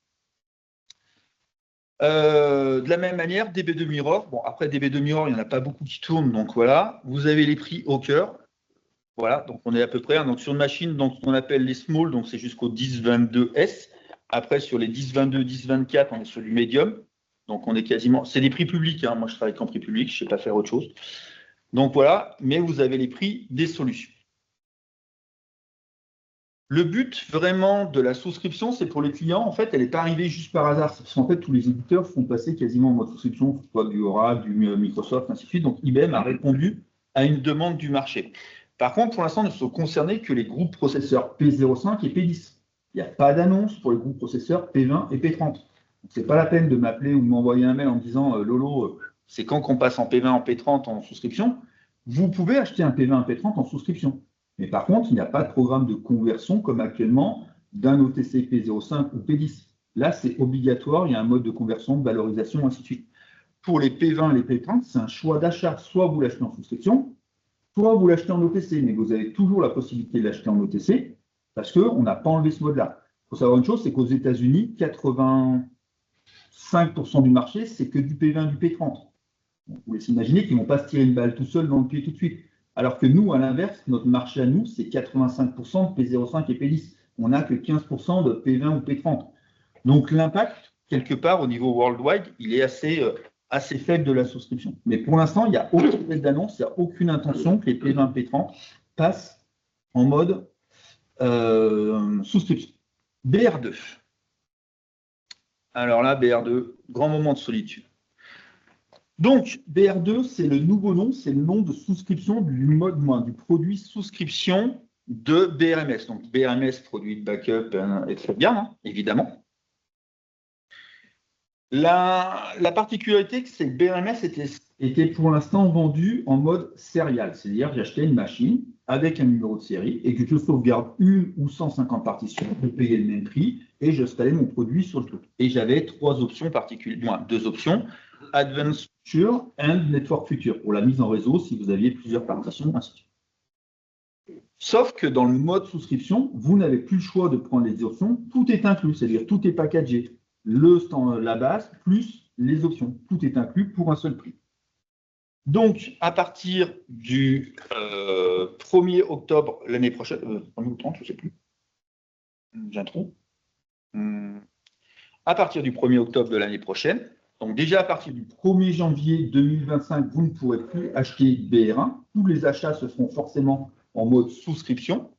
De la même manière, DB2 Mirror. Bon, après DB2 Mirror, il n'y en a pas beaucoup qui tournent. Donc voilà, vous avez les prix au cœur. Voilà, donc on est à peu près. Donc sur une machine, donc, ce qu'on appelle les small, donc c'est jusqu'au 1022S. Après, sur les 1022, 1024, on est sur du medium. Donc on est quasiment. C'est des prix publics. Hein. Moi, je travaille qu'en prix public, je ne sais pas faire autre chose. Donc voilà, mais vous avez les prix des solutions. Le but vraiment de la souscription, c'est pour les clients, en fait, elle n'est pas arrivée juste par hasard. Parce qu'en fait, tous les éditeurs font passer quasiment en mode souscription, soit du Oracle, du Microsoft, ainsi de suite. Donc IBM a répondu à une demande du marché. Par contre, pour l'instant, ne sont concernés que les groupes processeurs P05 et P10. Il n'y a pas d'annonce pour les groupes processeurs P20 et P30. Ce n'est pas la peine de m'appeler ou de m'envoyer un mail en me disant Lolo, c'est quand qu'on passe en P20, en P30 en souscription. Vous pouvez acheter un P20, un P30 en souscription. Mais par contre, il n'y a pas de programme de conversion comme actuellement d'un OTC P05 ou P10. Là, c'est obligatoire, il y a un mode de conversion, de valorisation, ainsi de suite. Pour les P20 et les P30, c'est un choix d'achat. Soit vous l'achetez en souscription, soit vous l'achetez en OTC. Mais vous avez toujours la possibilité de l'acheter en OTC parce qu'on n'a pas enlevé ce mode-là. Il faut savoir une chose, c'est qu'aux États-Unis, 85% du marché, c'est que du P20, du P30. Donc, vous laissez imaginer qu'ils ne vont pas se tirer une balle tout seul dans le pied tout de suite. Alors que nous, à l'inverse, notre marché à nous, c'est 85% de P05 et P10. On n'a que 15% de P20 ou P30. Donc l'impact, quelque part, au niveau worldwide, il est assez faible de la souscription. Mais pour l'instant, il n'y a aucune d'annonce, il n'y a aucune intention que les P20 et P30 passent en mode souscription. BR2. Alors là, BR2, grand moment de solitude. Donc, BR2, c'est le nouveau nom, c'est le nom de souscription du produit souscription de BRMS. Donc, BRMS, produit de backup, est très bien, hein, évidemment. La particularité, c'est que BRMS était pour l'instant vendu en mode serial, c'est-à-dire j'achetais une machine avec un numéro de série et que je sauvegarde une ou 150 partitions, je payais le même prix et j'installais mon produit sur le truc. Et j'avais trois options particulières, deux options. Advanced Future and Network Future, pour la mise en réseau si vous aviez plusieurs partitions, ainsi de suite. Sauf que dans le mode souscription, vous n'avez plus le choix de prendre les options, tout est inclus, c'est-à-dire tout est packagé, la base plus les options, tout est inclus pour un seul prix. Donc, à partir du 1er octobre l'année prochaine, 1er ou 30, je ne sais plus, j'ai un trou, à partir du 1er octobre de l'année prochaine, donc déjà à partir du 1er janvier 2025, vous ne pourrez plus acheter BR1. Tous les achats se feront forcément en mode souscription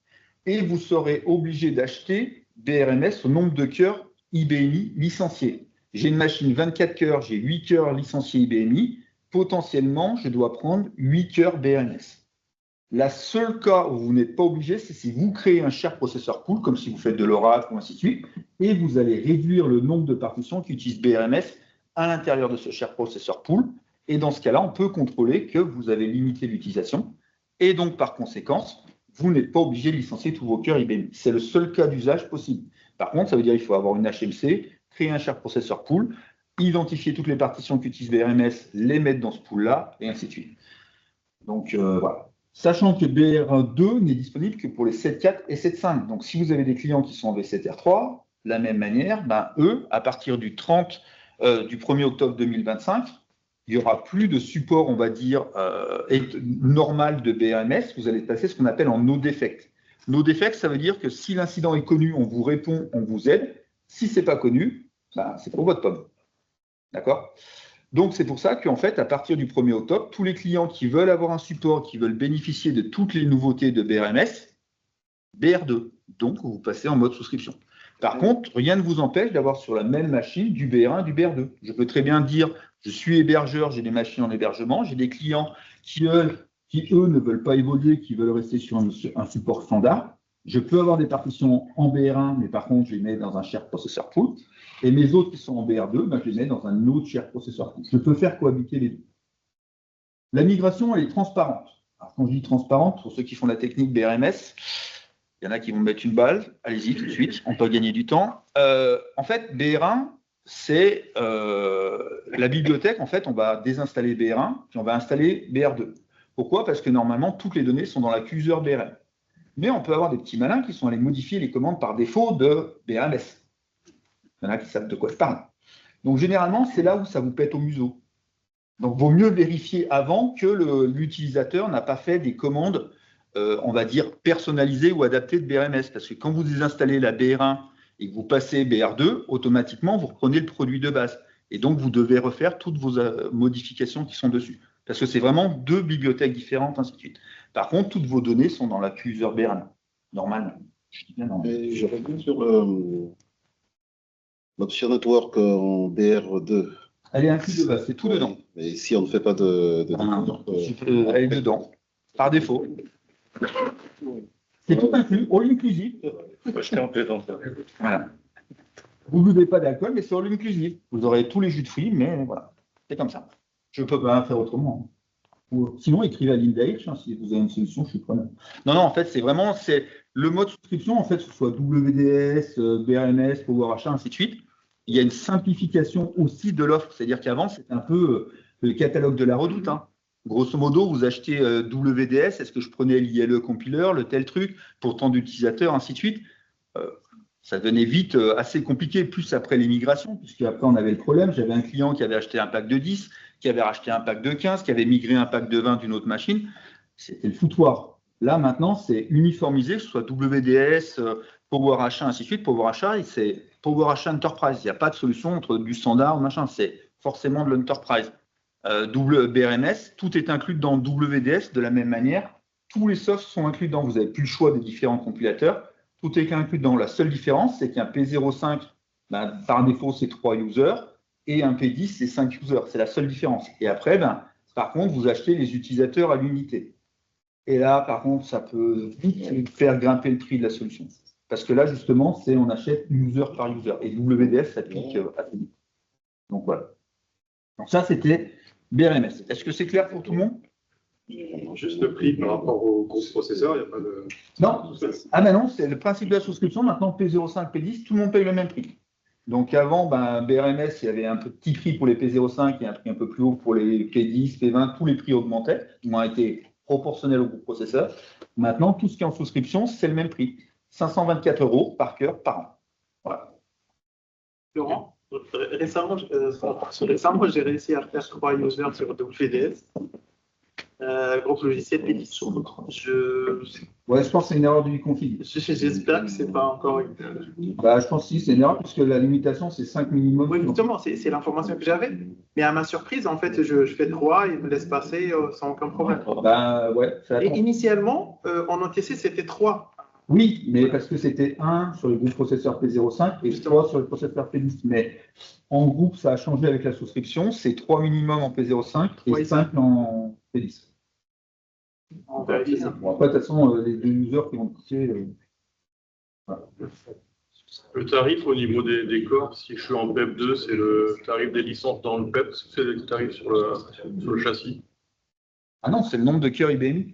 et vous serez obligé d'acheter BRMS au nombre de cœurs IBMI licenciés. J'ai une machine 24 cœurs, j'ai 8 cœurs licenciés IBMI. Potentiellement, je dois prendre 8 cœurs BRMS. La seule cas où vous n'êtes pas obligé, c'est si vous créez un share processor pool, comme si vous faites de l'Oracle ou ainsi de suite, et vous allez réduire le nombre de partitions qui utilisent BRMS à l'intérieur de ce share processor pool. Et dans ce cas-là, on peut contrôler que vous avez limité l'utilisation. Et donc, par conséquence, vous n'êtes pas obligé de licencier tous vos cœurs IBM. C'est le seul cas d'usage possible. Par contre, ça veut dire qu'il faut avoir une HMC, créer un share processor pool, identifier toutes les partitions qu'utilise BRMS, les mettre dans ce pool-là, et ainsi de suite. Donc voilà. Sachant que BR2 n'est disponible que pour les 7.4 et 7.5. Donc si vous avez des clients qui sont en V7R3, de la même manière, ben, eux, à partir du 1er octobre 2025, il n'y aura plus de support, on va dire, normal de BRMS. Vous allez passer ce qu'on appelle en no defect. No defect, ça veut dire que si l'incident est connu, on vous répond, on vous aide. Si ce n'est pas connu, ben, c'est pour votre pomme. D'accord ? Donc, c'est pour ça qu'en fait, à partir du 1er octobre, tous les clients qui veulent avoir un support, qui veulent bénéficier de toutes les nouveautés de BRMS, BR2. Donc, vous passez en mode souscription. Par contre, rien ne vous empêche d'avoir sur la même machine du BR1 et du BR2. Je peux très bien dire, je suis hébergeur, j'ai des machines en hébergement, j'ai des clients qui, eux, ne veulent pas évoluer, qui veulent rester sur un support standard. Je peux avoir des partitions en BR1, mais par contre, je les mets dans un shared processor pool. Et mes autres qui sont en BR2, ben, je les mets dans un autre shared processor pool. Je peux faire cohabiter les deux. La migration, elle est transparente. Alors, quand je dis transparente, pour ceux qui font la technique BRMS, il y en a qui vont me mettre une balle. Allez-y, tout de suite, on peut gagner du temps. En fait, BR1, c'est la bibliothèque. En fait, on va désinstaller BR1, puis on va installer BR2. Pourquoi ? Parce que normalement, toutes les données sont dans la user BRM. Mais on peut avoir des petits malins qui sont allés modifier les commandes par défaut de BRMS. Il y en a qui savent de quoi je parle. Donc, généralement, c'est là où ça vous pète au museau. Donc, il vaut mieux vérifier avant que l'utilisateur n'a pas fait des commandes, on va dire, personnalisées ou adaptées de BRMS. Parce que quand vous désinstallez la BR1 et que vous passez BR2, automatiquement, vous reprenez le produit de base. Et donc, vous devez refaire toutes vos modifications qui sont dessus. Parce que c'est vraiment deux bibliothèques différentes, ainsi de suite. Par contre, toutes vos données sont dans la user BRM. Normalement. Je dis bien normalement. Je reviens sur l'option network en BR2. Elle est incluse de base, c'est tout dedans. Mais si on ne fait pas de elle est dedans, par défaut. C'est tout inclus, all inclusive. Voilà. Vous ne buvez pas d'alcool, mais c'est all inclusive. Vous aurez tous les jus de fruits, mais voilà. C'est comme ça. Je ne peux pas faire autrement. Sinon, écrivez à Linda H, si vous avez une solution, je suis preneur. Non, en fait, c'est vraiment le mode souscription, en fait, que ce soit WDS, BRMS, PowerAchat, ainsi de suite. Il y a une simplification aussi de l'offre. C'est-à-dire qu'avant, c'était un peu le catalogue de la redoute. Hein. Grosso modo, vous achetez WDS, est-ce que je prenais l'ILE compiler, le tel truc, pour tant d'utilisateurs, ainsi de suite. Ça devenait vite assez compliqué, plus après les migrations, puisqu'après, on avait le problème. J'avais un client qui avait acheté un pack de 10, qui avait racheté un pack de 15, qui avait migré un pack de 20 d'une autre machine. C'était le foutoir. Là, maintenant, c'est uniformisé, que ce soit WDS, PowerAchat, ainsi de suite. PowerAchat, c'est PowerAchat Enterprise. Il n'y a pas de solution entre du standard ou machin. C'est forcément de l'Enterprise. BRMS, tout est inclus dans WDS de la même manière. Tous les softs sont inclus dans. Vous n'avez plus le choix des différents compilateurs. Tout est inclus dans. La seule différence, c'est qu'un P05, par défaut, c'est 3 users. Et un P10, c'est 5 users. C'est la seule différence. Et après, par contre, vous achetez les utilisateurs à l'unité. Et là, par contre, ça peut vite faire grimper le prix de la solution. Parce que là, justement, on achète user par user. Et WDS s'applique assez vite. Donc, voilà. Donc, ça, c'était BRMS. Est-ce que c'est clair pour tout le monde ? Juste le prix par rapport au gros processeur, il n'y a pas de... Non. Ah ben non, c'est le principe de la souscription. Maintenant, P05, P10, tout le monde paye le même prix. Donc avant, BRMS, il y avait un petit prix pour les P05 et un prix un peu plus haut pour les P10, P20, tous les prix augmentaient, ils ont été proportionnels au groupe processeur. Maintenant, tout ce qui est en souscription, c'est le même prix. 524 € par cœur par an. Voilà. Laurent, récemment, j'ai réussi à faire 3 users sur WDS. Groupe logiciel P10. Ouais, je pense que c'est une erreur du config. J'espère que ce n'est pas encore une. Je pense que c'est une erreur, puisque la limitation, c'est 5 minimum. Oui, justement, c'est l'information que j'avais. Mais à ma surprise, en fait, je fais 3 et il me laisse passer sans aucun problème. Et initialement, en OTC, c'était 3. Oui, mais parce que c'était 1 sur le groupe processeur P05 et 3 sur le processeur P10. Mais en groupe, ça a changé avec la souscription. C'est 3 minimum en P05 et 5 en P10. Après, de toute façon, les deux users qui vont toucher. Voilà. Le tarif au niveau des corps, si je suis en PEP2, c'est le tarif des licences dans le PEP, c'est le tarif sur le châssis. Ah non, c'est le nombre de cœurs IBMI.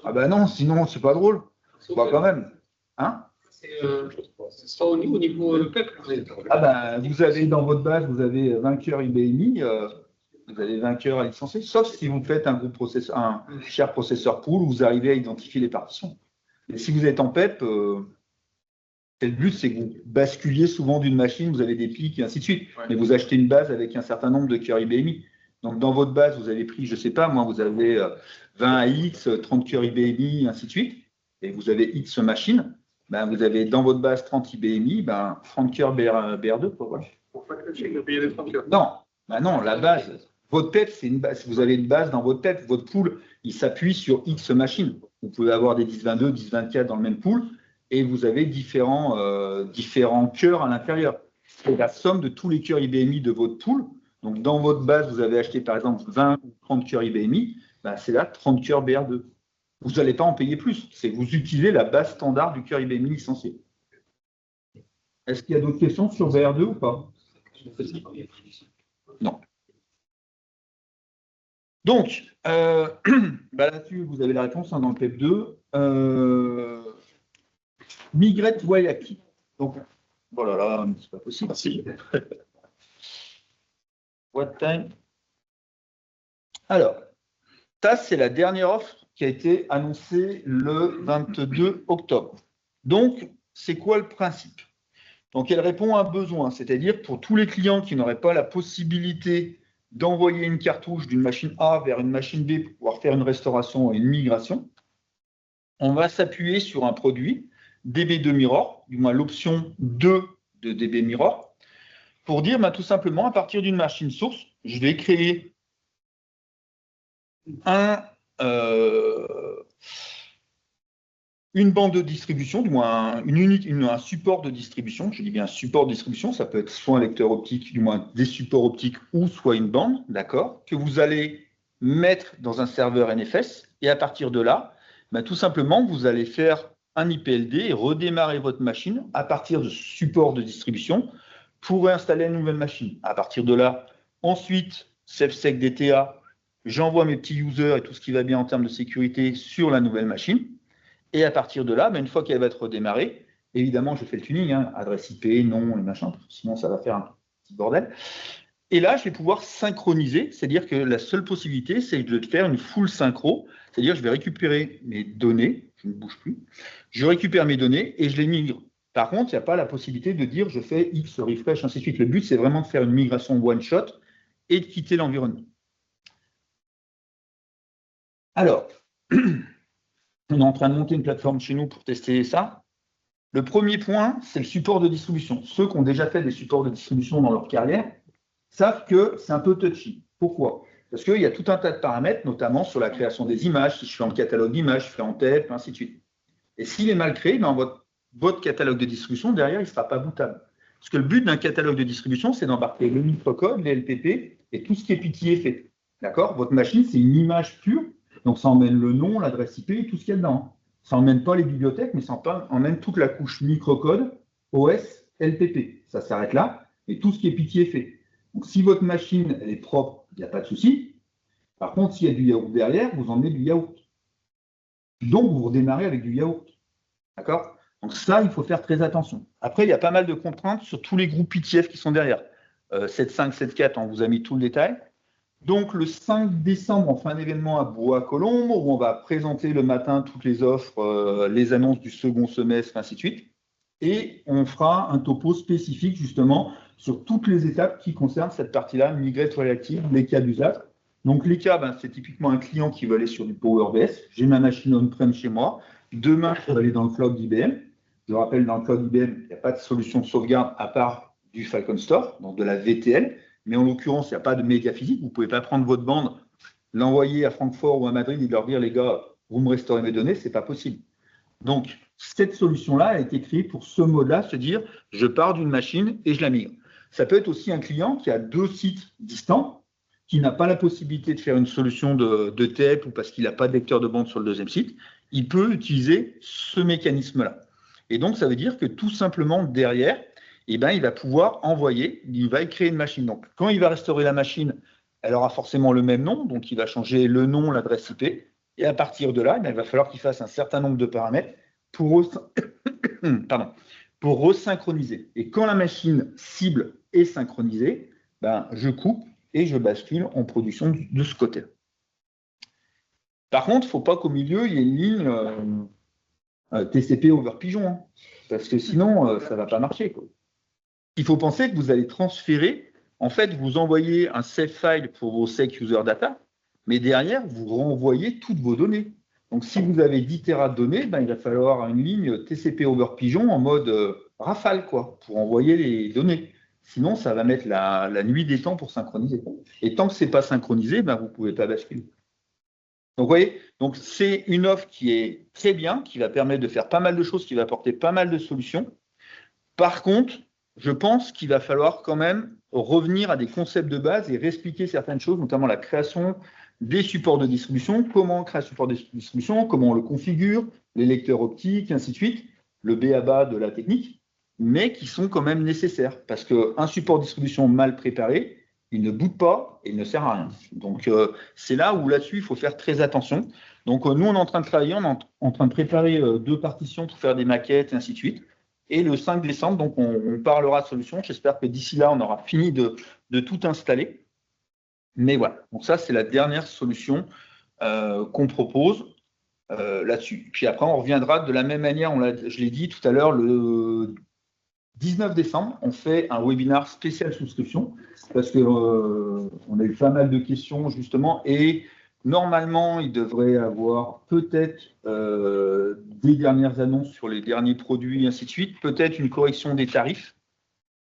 Ah ben non, sinon c'est pas drôle. Quand même. Hein? Ce sera au niveau PEP. Vous avez dans votre base, vous avez 20 cœurs IBMI. vous avez 20 cœurs à licencier, sauf si vous faites un cher processeur pool où vous arrivez à identifier les partitions. Et si vous êtes en PEP, le but, c'est que vous basculiez souvent d'une machine, vous avez des pics et ainsi de suite. Ouais. Mais vous achetez une base avec un certain nombre de cœurs IBMI. Donc, dans votre base, vous avez pris, je ne sais pas, moi, vous avez 20 AX, 30 cœurs IBMI, ainsi de suite. Et vous avez X machines. Ben, vous avez dans votre base 30 IBMI, 30 cœurs BR2. Voilà. Pour pas payer les 30 cœurs. Non, non, la base. Votre PEP, c'est une base. Vous avez une base dans votre PEP. Votre pool, il s'appuie sur X machines. Vous pouvez avoir des 10-22, 10-24 dans le même pool. Et vous avez différents cœurs à l'intérieur. C'est la somme de tous les cœurs IBMI de votre pool. Donc, dans votre base, vous avez acheté par exemple 20 ou 30 cœurs IBMI, c'est là 30 cœurs BR2. Vous n'allez pas en payer plus. C'est que vous utilisez la base standard du cœur IBMI licencié. Est-ce qu'il y a d'autres questions sur BR2 ou pas? Non. Donc, là-dessus, vous avez la réponse dans le PEP 2. Migrate Wayaki. Donc, voilà, là, c'est pas possible. Si. What time? Alors, ça, c'est la dernière offre qui a été annoncée le 22 octobre. Donc, c'est quoi le principe? Donc, elle répond à un besoin, c'est-à-dire pour tous les clients qui n'auraient pas la possibilité d'envoyer une cartouche d'une machine A vers une machine B pour pouvoir faire une restauration et une migration, on va s'appuyer sur un produit DB2 Mirror, du moins l'option 2 de DB Mirror, pour dire tout simplement, à partir d'une machine source, je vais créer une bande de distribution, du moins un support de distribution. Je dis bien un support de distribution, ça peut être soit un lecteur optique, du moins des supports optiques, ou soit une bande, d'accord, que vous allez mettre dans un serveur NFS, et à partir de là, tout simplement, vous allez faire un IPLD et redémarrer votre machine à partir de ce support de distribution pour réinstaller une nouvelle machine. À partir de là, ensuite, SafeSec DTA, j'envoie mes petits users et tout ce qui va bien en termes de sécurité sur la nouvelle machine. Et à partir de là, une fois qu'elle va être redémarrée, évidemment, je fais le tuning, adresse IP, nom et machin, sinon ça va faire un petit bordel. Et là, je vais pouvoir synchroniser, c'est-à-dire que la seule possibilité, c'est de faire une full synchro, c'est-à-dire je vais récupérer mes données, je ne bouge plus, je récupère mes données et je les migre. Par contre, il n'y a pas la possibilité de dire je fais X refresh, ainsi de suite. Le but, c'est vraiment de faire une migration one-shot et de quitter l'environnement. Alors, on est en train de monter une plateforme chez nous pour tester ça. Le premier point, c'est le support de distribution. Ceux qui ont déjà fait des supports de distribution dans leur carrière savent que c'est un peu touchy. Pourquoi? Parce qu'il y a tout un tas de paramètres, notamment sur la création des images. Si je fais en catalogue d'images, je fais en TEP, ainsi de suite. Et s'il est mal créé, votre catalogue de distribution, derrière, il ne sera pas bootable. Parce que le but d'un catalogue de distribution, c'est d'embarquer le microcode, les LPP et tout ce qui est PTY fait. D'accord? Votre machine, c'est une image pure. Donc, ça emmène le nom, l'adresse IP et tout ce qu'il y a dedans. Ça n'emmène pas les bibliothèques, mais ça emmène toute la couche microcode, OS, LPP. Ça s'arrête là. Et tout ce qui est PTY fait. Donc, si votre machine elle est propre, il n'y a pas de souci. Par contre, s'il y a du yaourt derrière, vous emmenez du yaourt. Donc, vous redémarrez avec du yaourt. D'accord? Donc, ça, il faut faire très attention. Après, il y a pas mal de contraintes sur tous les groupes PTF qui sont derrière. 7.5, 7.4, on vous a mis tout le détail. Donc, le 5 décembre, on fait un événement à Bois-Colombes où on va présenter le matin toutes les offres, les annonces du second semestre, ainsi de suite. Et on fera un topo spécifique, justement, sur toutes les étapes qui concernent cette partie-là, Migrate Reactive, les cas d'usage. Donc, les cas, c'est typiquement un client qui veut aller sur du Power BS. J'ai ma machine on-prem chez moi. Demain, je vais aller dans le cloud d'IBM. Je rappelle, dans le cloud IBM, il n'y a pas de solution de sauvegarde à part du Falcon Store, donc de la VTL. Mais en l'occurrence, il n'y a pas de méga physique. Vous ne pouvez pas prendre votre bande, l'envoyer à Francfort ou à Madrid et leur dire, les gars, vous me restaurez mes données, ce n'est pas possible. Donc, cette solution-là a été créée pour ce mode-là, se dire, je pars d'une machine et je la migre. Ça peut être aussi un client qui a 2 sites distants, qui n'a pas la possibilité de faire une solution de TEP ou parce qu'il n'a pas de lecteur de bande sur le 2e site. Il peut utiliser ce mécanisme-là. Et donc, ça veut dire que tout simplement, derrière, il va pouvoir envoyer, il va créer une machine. Donc, quand il va restaurer la machine, elle aura forcément le même nom, donc il va changer le nom, l'adresse IP, et à partir de là, il va falloir qu'il fasse un certain nombre de paramètres pour resynchroniser. Et quand la machine cible est synchronisée, je coupe et je bascule en production de ce côté. Par contre, il ne faut pas qu'au milieu, il y ait une ligne TCP over Pigeon, hein, parce que sinon, ça ne va pas marcher, quoi. Il faut penser que vous allez transférer, en fait, vous envoyez un save file pour vos sec user data, mais derrière, vous renvoyez toutes vos données. Donc, si vous avez 10 Tera de données, ben, il va falloir une ligne TCP over Pigeon en mode rafale, quoi, pour envoyer les données. Sinon, ça va mettre la nuit des temps pour synchroniser. Et tant que ce n'est pas synchronisé, ben, vous ne pouvez pas basculer. Donc, vous voyez, donc c'est une offre qui est très bien, qui va permettre de faire pas mal de choses, qui va apporter pas mal de solutions. Par contre, je pense qu'il va falloir quand même revenir à des concepts de base et réexpliquer certaines choses, notamment la création des supports de distribution, comment on crée un support de distribution, comment on le configure, les lecteurs optiques, ainsi de suite, le b.a.-ba de la technique, mais qui sont quand même nécessaires, parce qu'un support de distribution mal préparé, il ne boot pas et il ne sert à rien. Donc, c'est là où là-dessus, il faut faire très attention. Donc, nous, on est en train de travailler, on est en train de préparer 2 partitions pour faire des maquettes, et ainsi de suite. Et le 5 décembre, donc, on parlera de solutions. J'espère que d'ici là, on aura fini de tout installer. Mais voilà, donc ça, c'est la dernière solution qu'on propose là-dessus. Puis après, on reviendra de la même manière, je l'ai dit tout à l'heure, le 19 décembre, on fait un webinaire spécial souscription parce qu'on a eu pas mal de questions justement et normalement, il devrait avoir peut-être des dernières annonces sur les derniers produits et ainsi de suite, peut-être une correction des tarifs,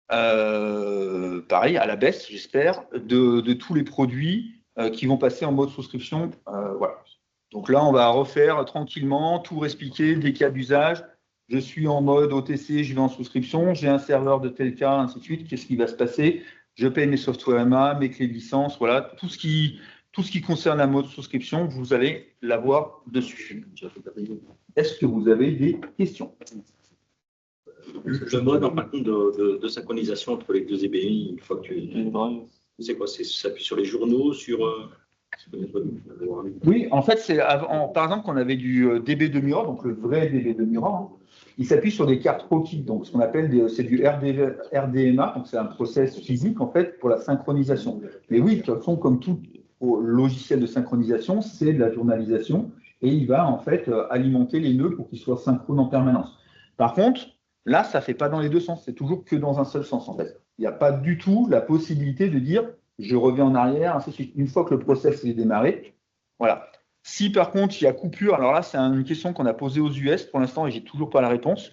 pareil, à la baisse, j'espère, de tous les produits qui vont passer en mode souscription. Voilà. Donc là, on va refaire tranquillement, tout expliquer, des cas d'usage. Je suis en mode OTC, je vais en souscription, j'ai un serveur de tel cas, ainsi de suite. Qu'est-ce qui va se passer? Je paye mes software MA, mes clés de licence, voilà, tout ce qui concerne la mode souscription, vous allez l'avoir dessus. Est-ce que vous avez des questions? Le mode, par contre, de synchronisation entre les 2 EBI, une fois que tu... C'est quoi? Ça s'appuie sur les journaux, sur... Oui, en fait, c'est par exemple, qu'on avait du DB2Mura, donc le vrai DB2Mura, hein, il s'appuie sur des cartes Rocky, donc ce qu'on appelle c'est du RDMA, donc c'est un process physique en fait pour la synchronisation. Mais oui, de toute façon, comme tout logiciel de synchronisation, c'est de la journalisation et il va en fait alimenter les nœuds pour qu'ils soient synchrones en permanence. Par contre, là, ça ne fait pas dans les deux sens, c'est toujours que dans un seul sens en fait. Il n'y a pas du tout la possibilité de dire je reviens en arrière, ainsi de suite. Une fois que le process est démarré, voilà. Si par contre il y a coupure, alors là c'est une question qu'on a posée aux US pour l'instant et j'ai toujours pas la réponse.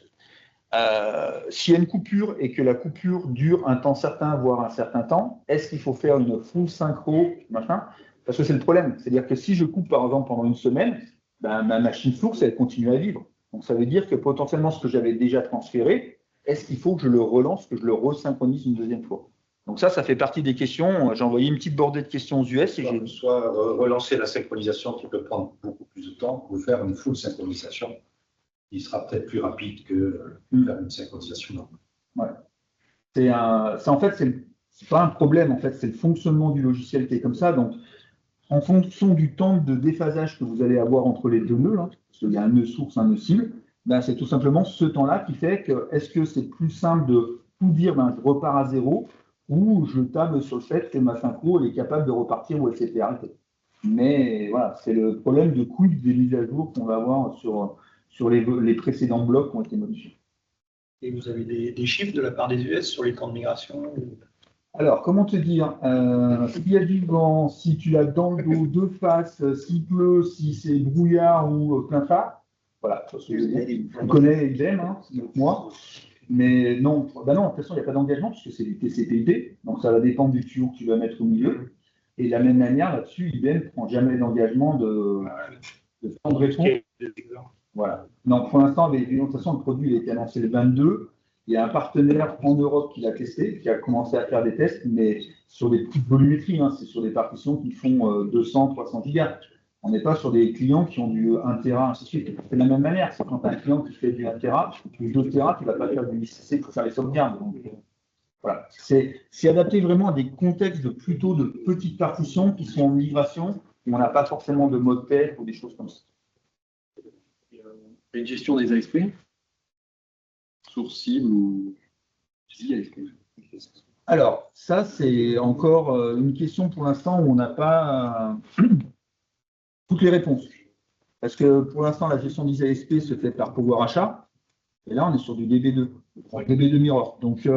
S'il y a une coupure et que la coupure dure un temps certain, voire un certain temps, est-ce qu'il faut faire une full synchro, machin? Parce que c'est le problème. C'est-à-dire que si je coupe par exemple pendant une semaine, ben, ma machine source elle continue à vivre. Donc ça veut dire que potentiellement ce que j'avais déjà transféré, est-ce qu'il faut que je le relance, que je le resynchronise une deuxième fois? Donc ça fait partie des questions. J'ai envoyé une petite bordée de questions aux US. Et soit relancer la synchronisation qui peut prendre beaucoup plus de temps, ou faire une full synchronisation qui sera peut-être plus rapide que faire une synchronisation normale. Ouais. En fait, c'est pas un problème, en fait, c'est le fonctionnement du logiciel qui est comme ça. Donc, en fonction du temps de déphasage que vous allez avoir entre les deux nœuds, hein, parce qu'il y a un nœud source, un nœud cible, ben, c'est tout simplement ce temps-là qui fait que est-ce que c'est plus simple de tout dire, ben, je repars à zéro, ou je table sur le fait que ma synchro elle est capable de repartir où elle s'était arrêtée. Mais voilà, c'est le problème de coût des mises à jour qu'on va avoir sur les précédents blocs qui ont été modifiés. Et vous avez des chiffres de la part des US sur les temps de migration? Alors, comment te dire, s'il y a du vent, si tu l'as dans le dos, de face, s'il pleut, si c'est brouillard ou plein phare, voilà, on connaît IBM, hein, moi. Mais non, bah non, de toute façon, il n'y a pas d'engagement puisque c'est du TCP/IP, donc ça va dépendre du tuyau que tu vas mettre au milieu. Et de la même manière, là-dessus, IBM ne prend jamais d'engagement de temps de réponse. Voilà. Donc pour l'instant, de toute façon, le produit a été annoncé le 22. Il y a un partenaire en Europe qui l'a testé, qui a commencé à faire des tests, mais sur des petites volumétries, hein, c'est sur des partitions qui font 200, 300 gigas. On n'est pas sur des clients qui ont du 1 Tera, ainsi de suite. C'est de la même manière. C'est quand tu as un client qui fait du 1 Tera, du 2 Tera, tu ne vas pas faire du ICC pour faire les sauvegardes. Donc, voilà. C'est adapté vraiment à des contextes plutôt de petites partitions qui sont en migration, où on n'a pas forcément de mode test ou des choses comme ça. Une gestion des ASP? Source cible ou ASP? Alors, ça, c'est encore une question pour l'instant où on n'a pas toutes les réponses. Parce que pour l'instant, la gestion des ASP se fait par pouvoir achat. Et là, on est sur du DB2, DB2 Mirror. Donc,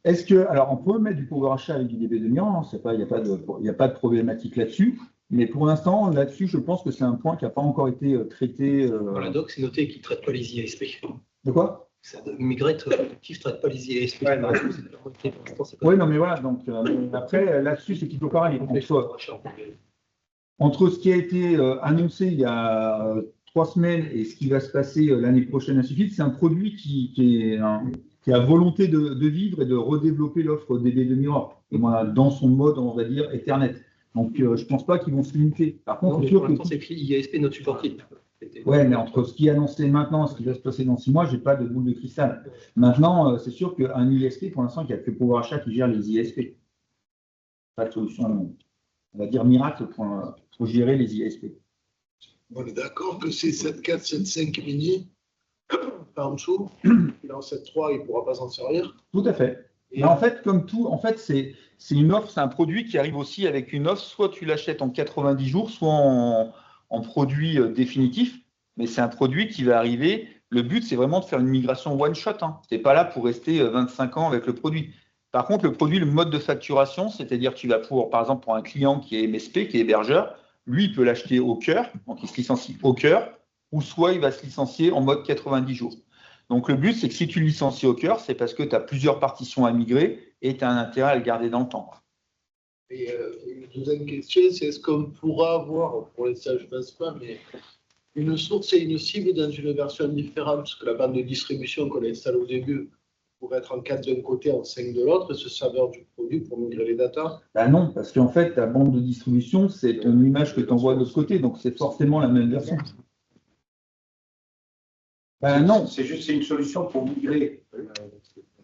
est-ce que. Alors, on peut mettre du pouvoir achat avec du DB2 Mirror, il n'y a pas de problématique là-dessus. Mais pour l'instant, là-dessus, je pense que c'est un point qui n'a pas encore été traité. Dans la doc, c'est noté qu'il ne traite pas les IASP. De quoi? Migrate qui ne traite pas les IASP. Oui, non, mais voilà. Donc, après, là-dessus, c'est plutôt pareil. Entre ce qui a été annoncé il y a 3 semaines et ce qui va se passer l'année prochaine, ainsi de suite, c'est un produit qui a volonté de vivre et de redévelopper l'offre DB2 Mirror, dans son mode, on va dire, Ethernet. Donc, je ne pense pas qu'ils vont se limiter. Par contre, c'est sûr que. C'est écrit IASP not supported. Oui, mais entre ce qui est annoncé maintenant et ce qui va se passer dans 6 mois, je n'ai pas de boule de cristal. Maintenant, c'est sûr qu'un ISP, pour l'instant, il n'y a que pouvoir achat qui gère les ISP. Pas de solution, on va dire, miracle pour gérer les ISP. On est d'accord que c'est 7.4, 7.5 mini, par en dessous, il est en 7.3, il ne pourra pas s'en servir. Tout à fait. Et en fait, comme tout, en fait, c'est une offre, c'est un produit qui arrive aussi avec une offre, soit tu l'achètes en 90 jours, soit en produit définitif, mais c'est un produit qui va arriver. Le but, c'est vraiment de faire une migration one-shot. Hein. Tu n'es pas là pour rester 25 ans avec le produit. Par contre, le produit, le mode de facturation, c'est-à-dire que tu vas pouvoir, par exemple, pour un client qui est MSP, qui est hébergeur, lui, il peut l'acheter au cœur, donc il se licencie au cœur, ou soit il va se licencier en mode 90 jours. Donc le but, c'est que si tu le licencies au cœur, c'est parce que tu as plusieurs partitions à migrer et tu as un intérêt à le garder dans le temps. Et une deuxième question, c'est est-ce qu'on pourra avoir, pour l'instant je ne pense pas, mais une source et une cible dans une version différente, parce que la bande de distribution qu'on installe au début pourrait être en 4 d'un côté, en 5 de l'autre, et se servir du produit pour migrer les datas? Ben non, parce qu'en fait, ta bande de distribution, c'est une image que tu envoies de l'autre côté, donc c'est forcément la même version. Ben non. C'est une solution pour migrer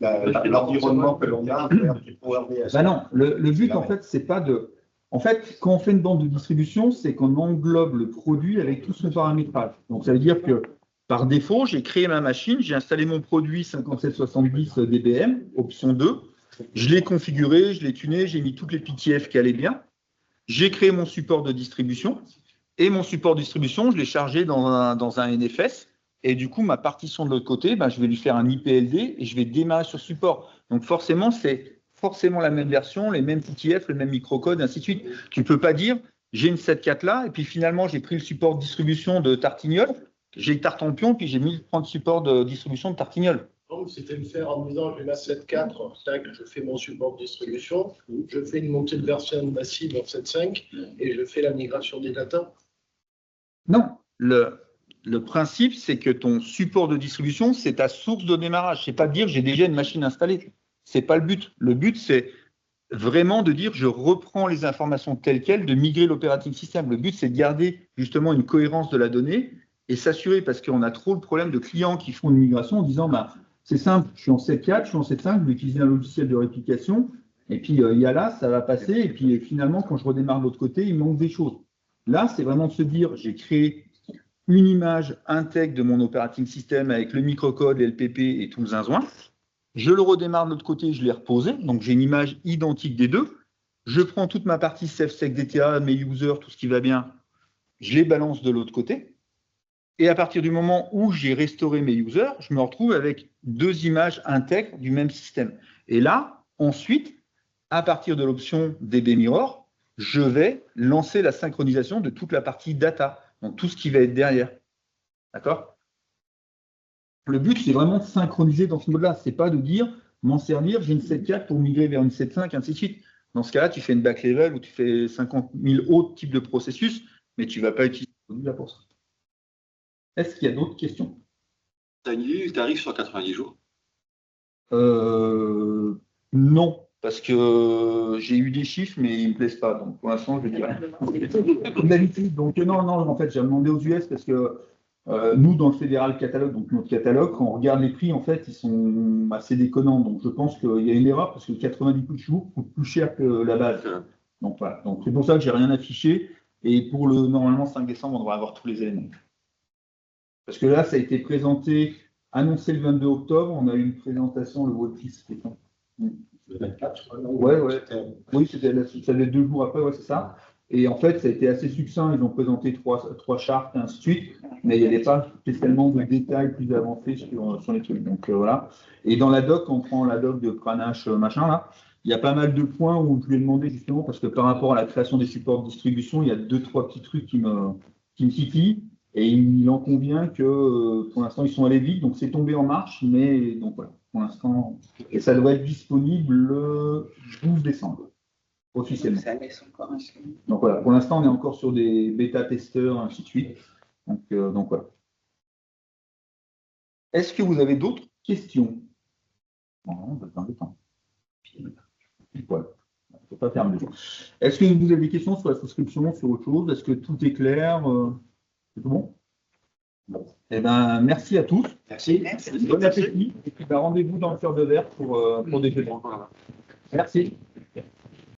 l'environnement que l'on a vers du PowerVS. Ben non, le but, en fait, c'est pas de. En fait, quand on fait une bande de distribution, c'est qu'on englobe le produit avec tout son paramétrage. Donc, ça veut dire que par défaut, j'ai créé ma machine, j'ai installé mon produit 5770 dBm, option 2. Je l'ai configuré, je l'ai tuné, j'ai mis toutes les PTF qui allaient bien. J'ai créé mon support de distribution. Et mon support de distribution, je l'ai chargé dans un NFS. Et du coup, ma partition de l'autre côté, ben, je vais lui faire un IPLD et je vais démarrer sur support. Donc, forcément, c'est forcément la même version, les mêmes TTF, le même microcode, ainsi de suite. Tu ne peux pas dire, j'ai une 7.4 là, et puis finalement, j'ai pris le support de distribution de Tartignol, j'ai le Tartampion, puis j'ai mis le support de distribution de Tartignol. Donc, c'était le faire en disant, j'ai ma 7.4, tac, je fais mon support de distribution, je fais une montée de version massive en 7.5, et je fais la migration des datas. Non, le principe, c'est que ton support de distribution, c'est ta source de démarrage. Ce n'est pas de dire j'ai déjà une machine installée. Ce n'est pas le but. Le but, c'est vraiment de dire je reprends les informations telles quelles, de migrer l'operating system. Le but, c'est de garder justement une cohérence de la donnée et s'assurer, parce qu'on a trop le problème de clients qui font une migration en disant bah, c'est simple, je suis en 7.4, je suis en 7.5, je vais utiliser un logiciel de réplication, et puis il y a là, ça va passer, et puis finalement, quand je redémarre de l'autre côté, il manque des choses. Là, c'est vraiment de se dire j'ai créé une image intègre de mon operating system avec le microcode, l'LPP et tout le zinzouin. Je le redémarre de l'autre côté, je l'ai reposé. Donc, j'ai une image identique des deux. Je prends toute ma partie SafeSec DTA, mes users, tout ce qui va bien. Je les balance de l'autre côté. Et à partir du moment où j'ai restauré mes users, je me retrouve avec 2 images intègres du même système. Et là, ensuite, à partir de l'option DB Mirror, je vais lancer la synchronisation de toute la partie data. Donc, tout ce qui va être derrière. D'accord? Le but, c'est vraiment de synchroniser dans ce mode-là. Ce n'est pas de dire, m'en servir, j'ai une 7.4 pour migrer vers une 7.5, ainsi de suite. Dans ce cas-là, tu fais une back level ou tu fais 50 000 autres types de processus, mais tu ne vas pas utiliser le produit là pour ça. Est-ce qu'il y a d'autres questions? Tu as une idée du tarif sur 90 jours? Non. Parce que j'ai eu des chiffres, mais ils ne me plaisent pas. Donc, pour l'instant, je ne dis rien. Comme d'habitude. Donc, non, en fait, j'ai demandé aux US parce que nous, dans le fédéral catalogue, donc notre catalogue, quand on regarde les prix, en fait, ils sont assez déconnants. Donc, je pense qu'il y a une erreur parce que 90 jours coûte plus cher que la base. Donc, voilà. Donc, c'est pour ça que je n'ai rien affiché. Et pour le, normalement, 5 décembre, on devrait avoir tous les éléments. Parce que là, ça a été présenté, annoncé le 22 octobre. On a eu une présentation, le Wall Street, Le 24, je crois. Ouais. Oui, ça faisait 2 jours après, ouais, c'est ça. Et en fait, ça a été assez succinct. Ils ont présenté trois chartes et ainsi de suite, mais il n'y avait pas spécialement de détails plus avancés sur les trucs. Donc voilà. Et dans la doc, on prend la doc de Pranash, machin là. Il y a pas mal de points où je lui ai demandé justement, parce que par rapport à la création des supports de distribution, il y a 2-3 petits trucs qui me titillent. Et il en convient que pour l'instant, ils sont allés vite, donc c'est tombé en marche, mais donc voilà, pour l'instant, et ça doit être disponible le 12 décembre, officiellement. Ça laisse encore un peu. Donc voilà, pour l'instant, on est encore sur des bêta-testeurs, ainsi de suite. Donc voilà. Est-ce que vous avez d'autres questions? Non, on va prendre le temps. Voilà. Il ne faut pas faire mieux. Est-ce que vous avez des questions sur la souscription, sur autre chose? Est-ce que tout est clair? C'est tout bon? Bon. Eh ben, merci à tous. Merci. Bon appétit. Et puis, rendez-vous dans le cœur de verre pour déjeuner. Merci.